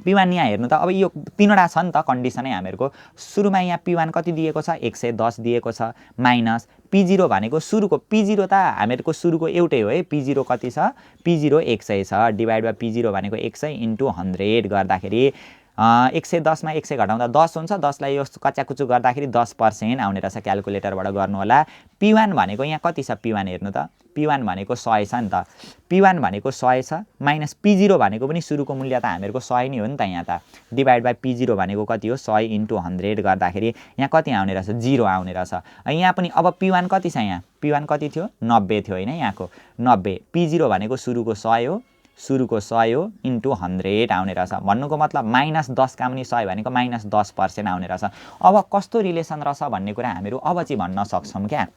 P1 यहाँ हेर्नु त, अब यो तीनवटा छ नि त कन्डिसनै हामीहरूको। सुरुमा यहाँ P1 कति दिएको छ 110 दिएको छ, माइनस P0 भनेको सुरुको P0 त हामीहरूको सुरुको एउटै हो है। P0 कति छ, P0 100 छ, डिभाइड बाई P0 भनेको 100 इन्टु 100 गर्दाखेरि 110 मा 100 घटाउँदा 10 हुन्छ। 10 लाई यो कच्याकुचु गर्दाखेरि 10% आउने रहेछ। क्यालकुलेटरबाट गर्नु होला। P1 भनेको यहाँ कति छ, P1 हेर्नु त, P1 भनेको 100 छ नि त। P1 भनेको 100 छ, माइनस P0 भनेको पनि सुरुको मूल्य त हामीहरूको 100 नै हो नि त यहाँ त। डिभाइड बाई P0 भनेको कति हो 100 इन्टु 100 गर्दाखेरि यहाँ कति आउने रहेछ 0 आउने रहेछ। यहाँ पनि अब P1 कति छ, यहाँ P1 कति थियो 90 थियो होइन, यहाँको 90। P0 भनेको सुरुको 100 हो, सुरुको 100 हो इन्टु 100 आउने रहेछ। भन्नुको मतलब माइनस 10 का पनि 100 भनेको माइनस 10% आउने रहेछ। अब कस्तो रिलेसन रहेछ भन्ने कुरा हामीहरू अब चाहिँ भन्न सक्छौँ क्या।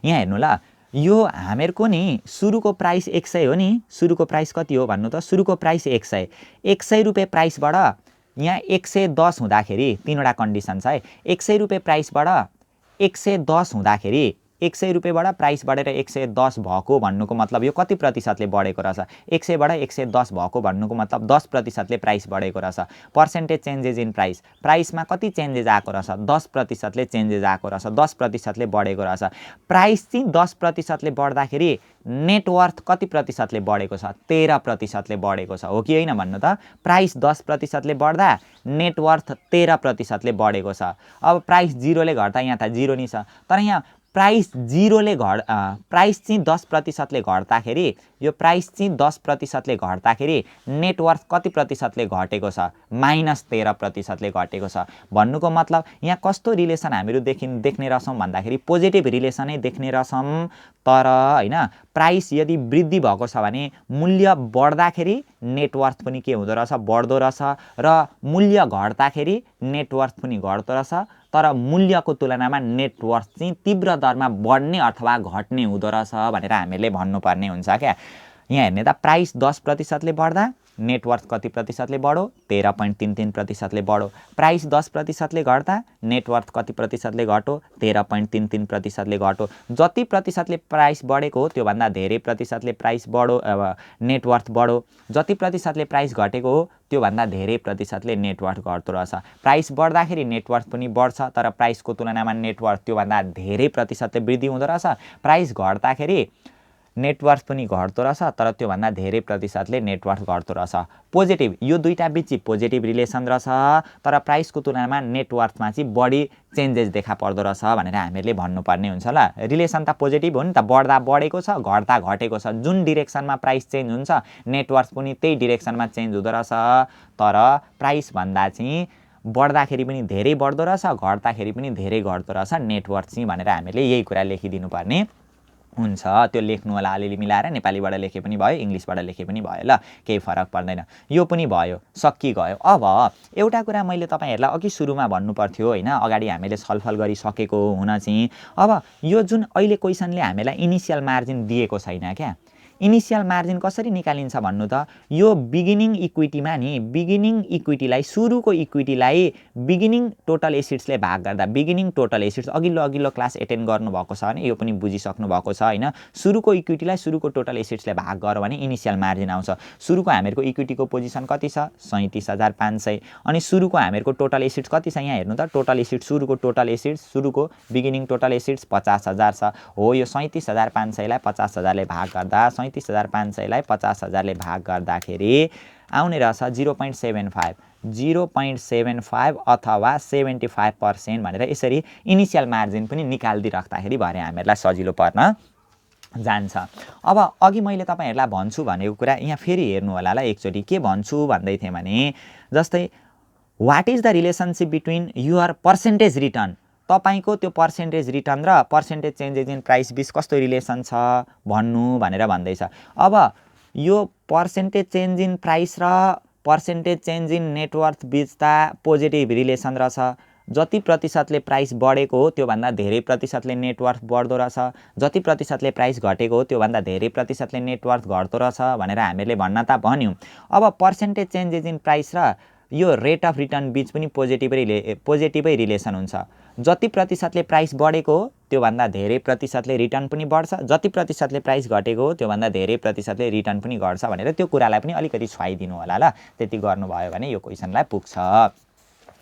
यहाँ हेर्नु ल, यो हामीहरूको नि सुरुको प्राइस 100 हो नि, सुरुको प्राइस कति हो भन्नु त, सुरुको प्राइस 100, 100 रुपियाँ प्राइसबाट यहाँ 110 हुँदाखेरि तीनवटा कन्डिसन छ है। 100 रुपियाँ प्राइसबाट 110 हुँदाखेरि 100 रुपियाँबाट प्राइस बढेर 110 भएको भन्नुको मतलब यो कति प्रतिशतले बढेको रहेछ, 100 बाट 110 भएको भन्नुको मतलब 10% प्राइस बढेको रहेछ। पर्सेन्टेज चेन्जेस इन प्राइस, प्राइसमा कति चेन्जेस आएको रहेछ 10%ले चेन्जेस आएको रहेछ, 10%ले बढेको रहेछ। प्राइस चाहिँ 10%ले बढ्दाखेरि नेटवर्थ कति प्रतिशतले बढेको छ, 13%ले बढेको छ, हो कि होइन भन्नु त। प्राइस 10%ले बढ्दा नेटवर्थ 13%ले बढेको छ। अब प्राइस 0ले घट्दा यहाँ त 0 नै छ, तर यहाँ प्राइस 0ले प्राइस चाहिँ 10%ले घट्दाखेरि यो प्राइस चाहिँ 10%ले घट्दाखेरि नेटवर्थ कति प्रतिशतले घटेको छ, माइनस 13%ले घटेको छ। भन्नुको मतलब यहाँ कस्तो रिलेसन हामीहरू देख्ने रहेछौँ भन्दाखेरि पोजिटिभ रिलेसनै देख्ने रहेछौँ। तर होइन प्राइस यदि वृद्धि भएको छ भने मूल्य बढ्दाखेरि नेटवर्थ पनि के हुँदो रहेछ, बढ्दो रहेछ, र मूल्य घट्दाखेरि नेटवर्थ पनि घट्दो रहेछ। तर मूल्यको तुलनामा नेटवर्थ चाहिँ तीव्र दरमा बढ्ने अथवा घट्ने हुँदो रहेछ भनेर हामीले भन्नुपर्ने हुन्छ क्या। यहाँ हेर्ने त प्राइस 10%ले बढ्दा नेटवर्थ कति प्रतिशतले बढ्यो, 13.33%ले बढ्यो। प्राइस 10%ले घट्दा नेटवर्थ कति प्रतिशतले घट्यो, 13.33%ले घट्यो। जति प्रतिशतले प्राइस बढेको हो त्योभन्दा धेरै प्रतिशतले प्राइस बढ्यो, नेटवर्थ बढ्यो। जति प्रतिशतले प्राइस घटेको हो त्योभन्दा धेरै प्रतिशतले नेटवर्थ घट्दो रहेछ। प्राइस बढ्दाखेरि नेटवर्थ पनि बढ्छ, तर प्राइसको तुलनामा नेटवर्थ त्योभन्दा धेरै प्रतिशतले वृद्धि हुँदो रहेछ। प्राइस घट्दाखेरि नेटवर्थ पनि घट्दो रहेछ तर त्योभन्दा धेरै प्रतिशतले नेटवर्थ घट्दो रहेछ। पोजिटिभ, यो दुईटा बीच चाहिँ पोजिटिभ रिलेसन रहेछ तर प्राइसको तुलनामा नेटवर्थमा चाहिँ बढी चेन्जेस देखा पर्दो रहेछ भनेर हामीहरूले भन्नुपर्ने हुन्छ ल। रिलेसन त पोजिटिभ हो नि त, बढ्दा बढेको छ घट्दा घटेको छ, जुन डिरेक्सनमा प्राइस चेन्ज हुन्छ नेटवर्थ पनि त्यही डिरेक्सनमा चेन्ज हुँदो रहेछ। तर प्राइसभन्दा चाहिँ बढ्दाखेरि पनि धेरै बढ्दो रहेछ घट्दाखेरि पनि धेरै घट्दो रहेछ नेटवर्थ चाहिँ भनेर हामीले यही कुरा लेखिदिनु पर्ने हुन्छ। त्यो लेख्नु होला अलिअलि मिलाएर, नेपालीबाट लेखे पनि भयो इङ्ग्लिसबाट लेखे पनि भयो ल, केही फरक पर्दैन। यो पनि भयो, सकिगयो। अब एउटा कुरा मैले तपाईँहरूलाई अघि सुरुमा भन्नुपर्थ्यो होइन, अगाडि हामीले छलफल गरिसकेको हुन चाहिँ अब यो जुन अहिले क्वेसनले हामीलाई इनिसियल मार्जिन दिएको छैन क्या, इनिसियल मार्जिन कसरी निकालिन्छ भन्नु त, यो बिगिनिङ इक्विटीमा नि बिगिनिङ इक्विटीलाई सुरुको इक्विटीलाई बिगिनिङ टोटल एसिड्सले भाग गर्दा, बिगिनिङ टोटल एसिड्स अघिल्लो क्लास एटेन्ड गर्नुभएको छ भने यो पनि बुझिसक्नु भएको छ होइन, सुरुको इक्विटीलाई सुरुको टोटल एसिड्सले भाग गर्यो भने इनिसियल मार्जिन आउँछ। सुरुको हामीहरूको इक्विटीको पोजिसन कति छ 37,500 अनि सुरुको हामीहरूको टोटल एसिड्स कति छ यहाँ हेर्नु त, टोटल एसिड्स सुरुको टोटल एसिड्स सुरुको बिगिनिङ टोटल एसिड्स 50,000 छ हो। यो 37,500लाई 50,000ले भाग गर्दा 37,500लाई 50,000ले भाग गर्दाखेरि आउने रहेछ 0.75 0.75 अथवा 75% भनेर यसरी इनिसियल मार्जिन पनि निकालिदिराख्दाखेरि भरे हामीहरूलाई सजिलो पर्न जान्छ। अब अघि मैले तपाईँहरूलाई भन्छु भनेको कुरा यहाँ फेरि हेर्नु होला ल एकचोटि, के भन्छु भन्दै थिएँ भने जस्तै what is the relationship between your percentage return, तपाईको त्यो पर्सेन्टेज रिटर्न र पर्सेन्टेज चेन्जेस इन प्राइस बिच कस्तो रिलेसन छ भन्नु भनेर भन्दैछ। अब यो पर्सेन्टेज चेन्ज इन प्राइस र पर्सेन्टेज चेन्ज इन नेटवर्थ बिच त पोजिटिभ रिलेसन रहेछ, जति प्रतिशतले प्राइस बढेको हो त्योभन्दा धेरै प्रतिशतले नेटवर्थ बढ्दो रहेछ, जति प्रतिशतले प्राइस घटेको हो त्योभन्दा धेरै प्रतिशतले नेटवर्थ घट्दो रहेछ भनेर हामीले भन्न त भन्यौँ। अब पर्सेन्टेज चेन्जेस इन प्राइस र यो रेट अफ रिटर्न बिच पनि पोजिटिभै रिलेसन हुन्छ। जति प्रतिशतले प्राइस बढेको हो त्योभन्दा धेरै प्रतिशतले रिटर्न पनि बढ्छ, जति प्रतिशतले प्राइस घटेको हो त्योभन्दा धेरै प्रतिशतले रिटर्न पनि घट्छ भनेर त्यो कुरालाई पनि अलिकति छुवाइदिनु होला ल। त्यति गर्नुभयो भने यो क्वेसनलाई पुग्छ।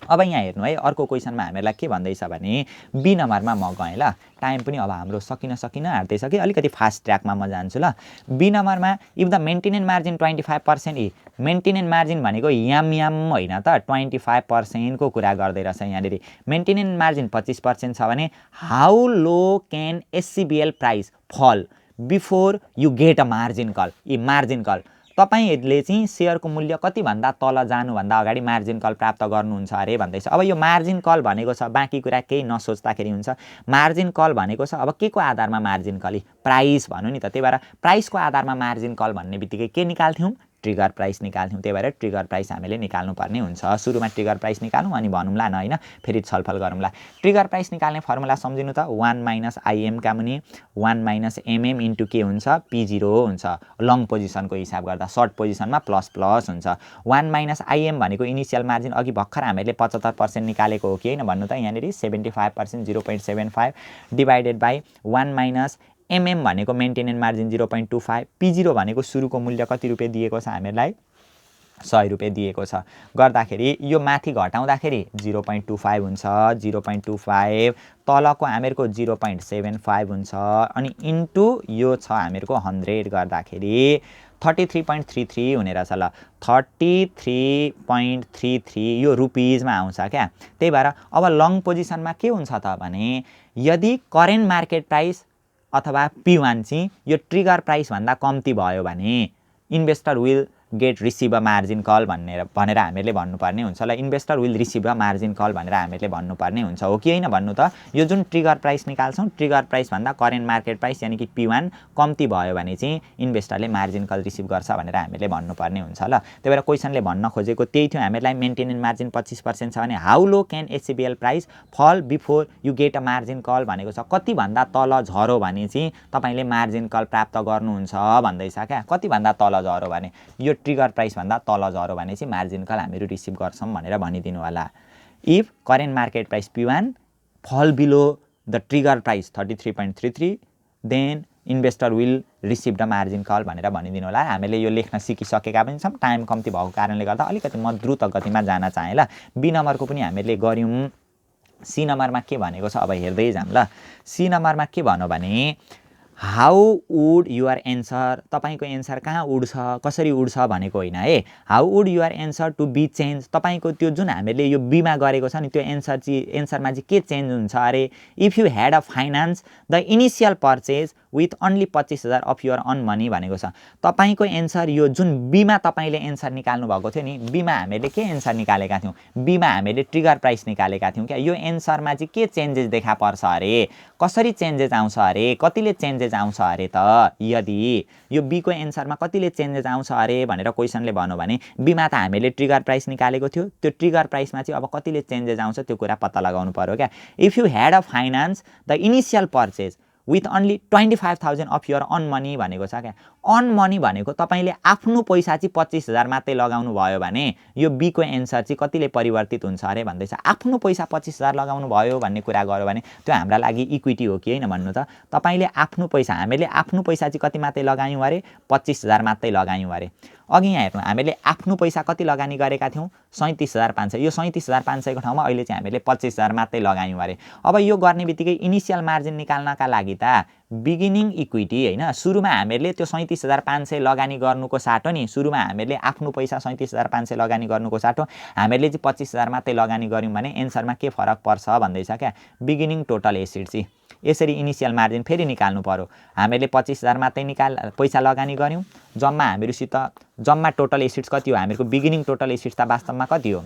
अब यहाँ हेर्नु है, अर्को क्वेसनमा हामीलाई के भन्दैछ भने बी नम्बरमा म गएँ ल, टाइम पनि अब हाम्रो सकिन आँट्दैछ कि अलिकति फास्ट ट्र्याकमा म जान्छु ल। बी नम्बरमा if the maintenance margin 25% maintenance margin भनेको याम होइन त 25% को कुरा गर्दै रहेछ यहाँनिर। मेन्टेनेन्स मार्जिन 25% छ भने how low can SCBL price fall before you get a margin call. यी मार्जिन कल तपाईले चाहिँ सेयरको मूल्य कतिभन्दा तल जानुभन्दा अगाडि मार्जिन कल प्राप्त गर्नुहुन्छ अरे भन्दैछ। अब यो मार्जिन कल भनेको छ, बाँकी कुरा केही नसोच्दाखेरि हुन्छ। मार्जिन कल भनेको छ अब के को आधारमा मार्जिन कल, प्राइस भन्नु नि त, त्यही भएर प्राइसको आधारमा मार्जिन कल भन्ने बित्तिकै के निकाल्थ्यौँ, ट्रिगर प्राइस निकाल्थ्यौँ। त्यही भएर ट्रिगर प्राइस हामीले निकाल्नुपर्ने हुन्छ। सुरुमा ट्रिगर प्राइस निकालौँ अनि भनौँला न होइन, फेरि छलफल गरौँला। ट्रिगर प्राइस निकाल्ने फर्मुला सम्झिनु त, 1 - IM का मुनि 1 - MM इन्टु के हुन्छ P0 हुन्छ। लङ पोजिसनको हिसाब गर्दा सर्ट पोजिसनमा प्लस हुन्छ। 1 - IM भनेको इनिसियल मार्जिन अघि भर्खर हामीले 75% निकालेको हो कि होइन भन्नु त, यहाँनिर 75% 0.75 डिभाइडेड बाई 1 - MM भनेको मेन्टेनेन्स मार्जिन 0.25, P0 भनेको सुरुको मूल्य कति रुपियाँ दिएको छ हामीलाई 100 रुपियाँ दिएको छ। गर्दाखेरि यो माथि घटाउँदाखेरि 0.25 हुन्छ, 0.25 तलको हामीहरूको 0.75 हुन्छ अनि इन्टु यो छ हामीहरूको 100 गर्दाखेरि 33.33 हुने रहेछ ल। 33.33 यो रुपिजमा आउँछ क्या। त्यही भएर अब लङ पोजिसनमा के हुन्छ त भने यदि करेन्ट मार्केट प्राइस अथवा P1 चाहिँ यो ट्रिगर प्राइस भन्दा कम्ती भयो भने investor will get receive a margin call भनेर हामीले भन्नुपर्ने हुन्छ ल। Investor will receive a margin call भनेर हामीले भन्नुपर्ने हुन्छ, हो कि होइन भन्नु त। यो जुन ट्रिगर प्राइस निकाल्छौँ, ट्रिगर प्राइस भन्दा करेन्ट मार्केट प्राइस यानि कि P1 कम्ती भयो भने चाहिँ इन्भेस्टरले मार्जिन कल रिसिभ गर्छ भनेर हामीले भन्नुपर्ने हुन्छ ल। त्यही भएर क्वेसनले भन्न खोजेको त्यही थियो हामीलाई। मेन्टेनेन्स मार्जिन 25% छ भने how low can SCBL price fall before you get a margin call भनेको छ, कतिभन्दा तल झरो भने चाहिँ तपाईँले मार्जिन कल प्राप्त गर्नुहुन्छ भन्दैछ क्या। कतिभन्दा तल झरो भने यो ट्रिगर प्राइस भन्दा तल झरो भने चाहिँ मार्जिन कल हामीहरू रिसिभ गर्छौँ भनेर भनिदिनु होला। If current market price P1 fall below the trigger price 33.33 then investor will receive the margin call भनेर भनिदिनु होला। हामीले यो लेख्न सिकिसकेका पनि छौँ, टाइम कम्ती भएको कारणले गर्दा अलिकति म द्रुत गतिमा जान चाहेँ ल। बी नम्बरको पनि हामीले गऱ्यौँ। सी नम्बरमा के भनेको छ अब हेर्दै जाऊँ ल। सी नम्बरमा के भन्यो भने हाउ वुड युवर एन्सर, तपाईँको एन्सर कहाँ उड्छ, कसरी उड्छ भनेको होइन है। How would your answer to be change, तपाईँको त्यो जुन हामीले यो बीमा गरेको छ नि त्यो एन्सरमा चाहिँ के चेन्ज हुन्छ अरे। If you had a finance the initial purchase with only 25,000 of your own money भनेको छ। तपाईँको एन्सर यो जुन बीमा तपाईँले एन्सर निकाल्नु भएको थियो नि, बीमा हामीले के एन्सर निकालेका थियौँ, बीमा हामीले ट्रिगर प्राइस निकालेका थियौँ क्या। यो एन्सरमा चाहिँ के चेन्जेस देखा पर्छ अरे, कसरी चेन्जेस आउँछ अरे, कतिले चेन्जेस आउँछ अरे त। यदि यो बीको एन्सरमा कतिले चेन्जेस आउँछ अरे भनेर क्वेसनले भन्यो भने बीमा त हामीले ट्रिगर प्राइस निकालेको थियो, त्यो ट्रिगर प्राइसमा चाहिँ अब कतिले चेन्जेस आउँछ त्यो कुरा पत्ता लगाउनु पर्यो क्या। If you had a finance the initial purchase with only 25,000 of your own money भनेको छ क्या। अन मनी भनेको तपाईँले आफ्नो पैसा चाहिँ 25,000 मात्रै लगाउनु भयो भने यो बीको एन्सर चाहिँ कतिले परिवर्तित हुन्छ अरे भन्दैछ। आफ्नो पैसा 25,000 लगाउनु भयो भन्ने कुरा गर्यो भने त्यो हाम्रा लागि इक्विटी हो कि होइन भन्नु त। तपाईँले आफ्नो पैसा, हामीले आफ्नो पैसा चाहिँ कति मात्रै लगायौँ अरे, 25,000 मात्रै लगायौँ अरे। अघि यहाँ हेर्नु, हामीले आफ्नो पैसा कति लगानी गरेका थियौँ, 37,500। यो 37,500 को ठाउँमा अहिले चाहिँ हामीले 25,000 मात्रै लगायौँ अरे। अब यो गर्ने बित्तिकै इनिसियल मार्जिन निकाल्नका लागि त बिगिनिङ इक्विटी होइन, सुरुमा हामीले त्यो 37,500 लगानी गर्नुको साटो नि, सुरुमा हामीले आफ्नो पैसा 37,500 लगानी गर्नुको साटो हामीले चाहिँ 25,000 मात्रै लगानी गऱ्यौँ भने एन्सरमा के फरक पर्छ भन्दैछ क्या। बिगिनिङ टोटल एसिड चाहिँ यसरी इनिसियल मार्जिन फेरि निकाल्नु पर्यो। हामीले 25,000 मात्रै पैसा लगानी गऱ्यौँ, जम्मा हामीहरूसित जम्मा टोटल एसिड्स कति हो, हामीहरूको बिगिनिङ टोटल एसिड्स त वास्तवमा कति हो,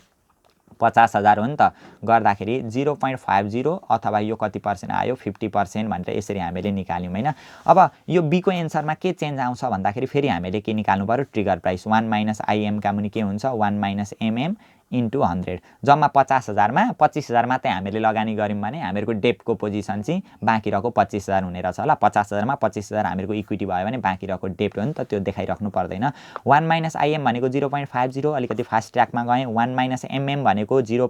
50,000 हो नि त। गर्दाखेरि 0.50 अथवा यो कति पर्सेन्ट आयो, 50% भनेर यसरी हामीले निकाल्यौँ होइन। अब यो बीको एन्सरमा के चेन्ज आउँछ भन्दाखेरि फेरि हामीले के निकाल्नु पर्यो, ट्रिगर प्राइस 1 माइनस IM का मुनि के हुन्छ, 1 माइनस MM इन्टु 100। जम्मा 50,000मा 25,000 मात्रै हामीले लगानी गऱ्यौँ भने हामीहरूको डेप्टको पोजिसन चाहिँ बाँकी रहेको 25,000 हुने रहेछ ल। 50,000मा 25,000 हामीहरूको इक्विटी भयो भने बाँकी रहेको डेप्ट हो नि त, त्यो देखाइराख्नु पर्दैन। 1 माइनस IM भनेको 0.50, अलिकति फास्ट ट्र्याकमा गएँ। 1 माइनस MM भनेको 0.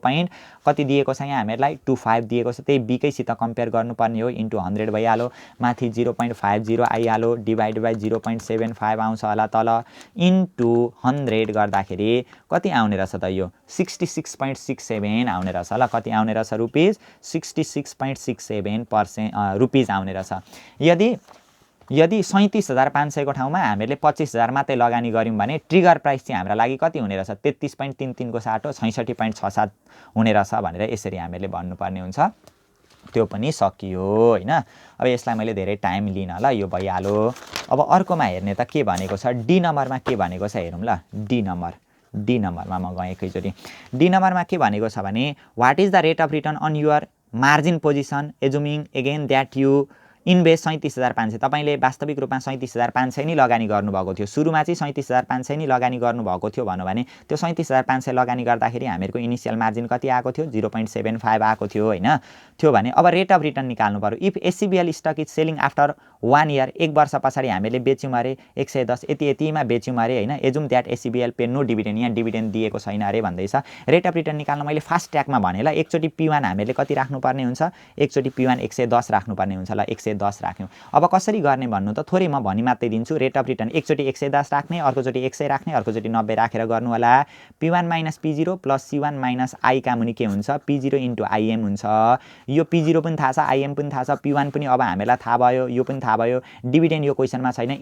कति दिएको छ यहाँ हामीहरूलाई, 25 दिएको छ, त्यही बीकैसित कम्पेयर गर्नुपर्ने हो, इन्टु 100 भइहाल्यो। माथि 0.50 आइहाल्यो, डिभाइड बाई 0.75 आउँछ होला तल, इन्टु 100 गर्दाखेरि कति आउने रहेछ त, यो 66.67 आउने रहेछ ल। कति आउने रहेछ रुपिज, 66.67% रुपिज आउने रहेछ। यदि 37,500 को ठाउँमा हामीले 25,000 मात्रै लगानी गऱ्यौँ भने ट्रिगर प्राइस चाहिँ हाम्रो लागि कति हुने रहेछ, 33.33 को साटो 66.67 हुने रहेछ भनेर यसरी हामीले भन्नुपर्ने हुन्छ। त्यो पनि सकियो होइन। अब यसलाई मैले धेरै टाइम लिन ल, यो भइहाल्यो। अब अर्कोमा हेर्ने त के भनेको छ, डी नम्बरमा के भनेको छ हेरौँ ल। डी नम्बरमा म गएँ एकैचोटि। डी नम्बरमा के भनेको छ भने, what is the rate of return on your margin position assuming again that you invest 37,500। तपाईँले वास्तविक रूपमा 37,500 नै लगानी गर्नुभएको थियो, सुरुमा चाहिँ 37,500 नै लगानी गर्नुभएको थियो भन्यो भने त्यो 37,500 लगानी गर्दाखेरि हामीहरूको इनिसियल मार्जिन कति आएको थियो, 0.75 आएको थियो होइन। थियो भने अब रेट अफ रिटर्न निकाल्नु पर्यो। If SCBL stock is selling after 1 year, एक वर्ष पछाडि हामीले बेच्यौँ अरे 110, यतिमा बेच्यौँ अरे होइन। Assume that SCBL pay no dividend, यहाँ डिभिडेन्ड दिएको छैन अरे भन्दैछ। रेट अफ रिटर्न निकाल्न मैले फास्ट ट्र्याकमा भने ल, एकचोटि P1 हामीले कति राख्नुपर्ने हुन्छ, एकचोटि P1 110 राख्नुपर्ने हुन्छ ल, 110 राख्यौँ। अब कसरी गर्ने भन्नु त, थोरै म भनि मात्रै दिन्छु। रेट अफ रिटर्न एकचोटि 110 राख्ने, अर्कोचोटि 100 राख्ने, अर्कोचोटि 90 राखेर गर्नु होला। P1 minus P0 plus C1 minus I का मुनि के हुन्छ, P0 इन्टु IM हुन्छ। यो P0 पनि थाहा छ, IM पनि थाहा छ, P1 पनि अब हामीलाई थाहा भयो, यो पनि थाहा भयो। डिभिडेन्ड यो क्वेसनमा छैन,